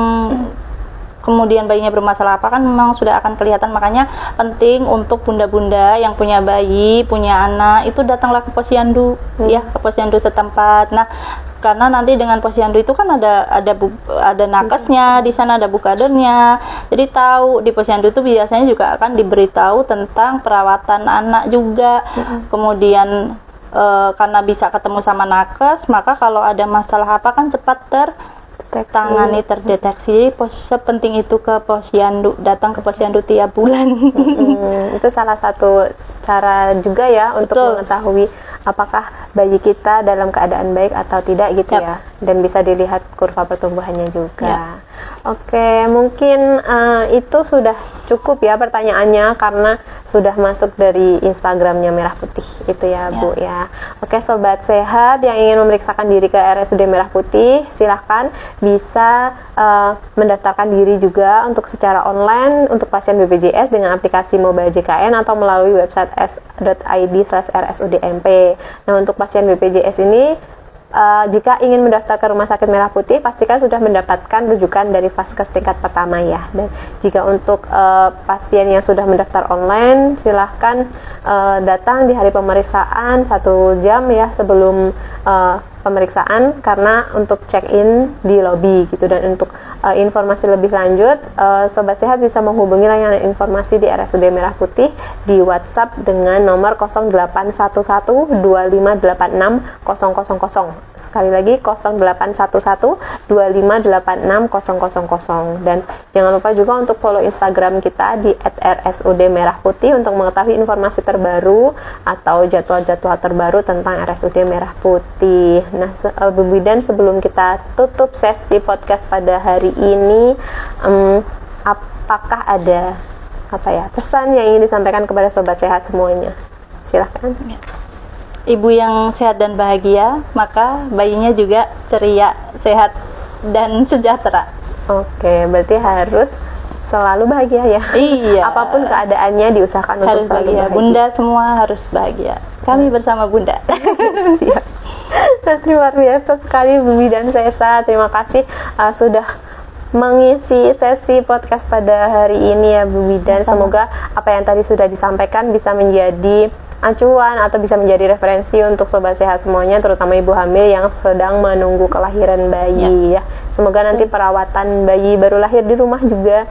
kemudian bayinya bermasalah apa kan memang sudah akan kelihatan, makanya penting untuk bunda-bunda yang punya bayi, punya anak itu datanglah ke posyandu ya, ke posyandu setempat. Nah, karena nanti dengan posyandu itu kan ada nakesnya, di sana ada bukadernya. Jadi tahu di posyandu itu biasanya juga akan diberitahu tentang perawatan anak juga. Kemudian karena bisa ketemu sama nakes, maka kalau ada masalah apa kan cepat tangani, terdeteksi. Sepenting itu ke posyandu, datang ke posyandu tiap bulan. Itu salah satu cara juga ya untuk mengetahui apakah bayi kita dalam keadaan baik atau tidak gitu ya, dan bisa dilihat kurva pertumbuhannya juga. Oke, mungkin itu sudah cukup ya pertanyaannya karena sudah masuk dari Instagramnya Merah Putih itu ya Bu ya. Oke Sobat Sehat yang ingin memeriksakan diri ke RSUD Merah Putih, silahkan bisa mendaftarkan diri juga untuk secara online untuk pasien BPJS dengan aplikasi mobile JKN atau melalui website s.id/rsudmp. Nah untuk pasien BPJS ini jika ingin mendaftar ke Rumah Sakit Merah Putih, pastikan sudah mendapatkan rujukan dari Vaskes tingkat pertama ya. Dan jika untuk pasien yang sudah mendaftar online, silahkan datang di hari pemeriksaan 1 jam ya sebelum pemeriksaan, karena untuk check-in di lobi gitu. Dan untuk informasi lebih lanjut, Sobat Sehat bisa menghubungi layanan informasi di RSUD Merah Putih di WhatsApp dengan nomor 08112586 000. Sekali lagi 08112586 000. Dan jangan lupa juga untuk follow Instagram kita di @rsud Merah Putih untuk mengetahui informasi terbaru atau jadwal-jadwal terbaru tentang RSUD Merah Putih. Nah, Bu Bidan, sebelum kita tutup sesi podcast pada hari ini, apakah ada pesan yang ingin disampaikan kepada Sobat Sehat semuanya? Silahkan. Ibu yang sehat dan bahagia, maka bayinya juga ceria, sehat, dan sejahtera. Oke, berarti harus selalu bahagia ya. Iya. Apapun keadaannya diusahakan harus untuk selalu bahagia. Bunda semua harus bahagia. Kami bersama Bunda. Siap. Luar biasa sekali Bu Bidan Sesa. Terima kasih sudah mengisi sesi podcast pada hari ini ya Bu Bidan. Semoga apa yang tadi sudah disampaikan bisa menjadi acuan atau bisa menjadi referensi untuk Sobat Sehat semuanya, terutama ibu hamil yang sedang menunggu kelahiran bayi ya. Semoga nanti perawatan bayi baru lahir di rumah juga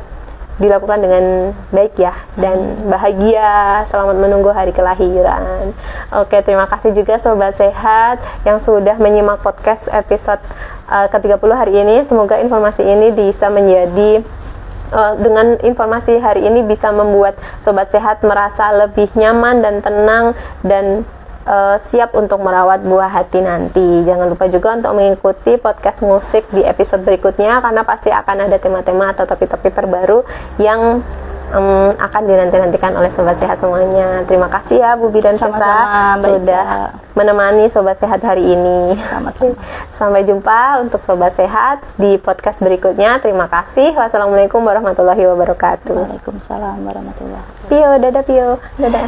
dilakukan dengan baik ya, dan bahagia, selamat menunggu hari kelahiran. Oke, terima kasih juga Sobat Sehat yang sudah menyimak podcast episode ke-30 hari ini. Semoga informasi ini bisa menjadi dengan informasi hari ini bisa membuat Sobat Sehat merasa lebih nyaman dan tenang dan siap untuk merawat buah hati nanti. Jangan lupa juga untuk mengikuti podcast musik di episode berikutnya, karena pasti akan ada tema-tema atau topik-topik terbaru yang akan dinanti-nantikan oleh Sobat Sehat semuanya. Terima kasih ya Bu Bidan Sesa sudah menemani Sobat Sehat hari ini. Sama-sama. Sampai jumpa untuk Sobat Sehat di podcast berikutnya. Terima kasih. Wassalamualaikum warahmatullahi wabarakatuh. Waalaikumsalam warahmatullahi wabarakatuh. Pio, dadah Pio. Dadah.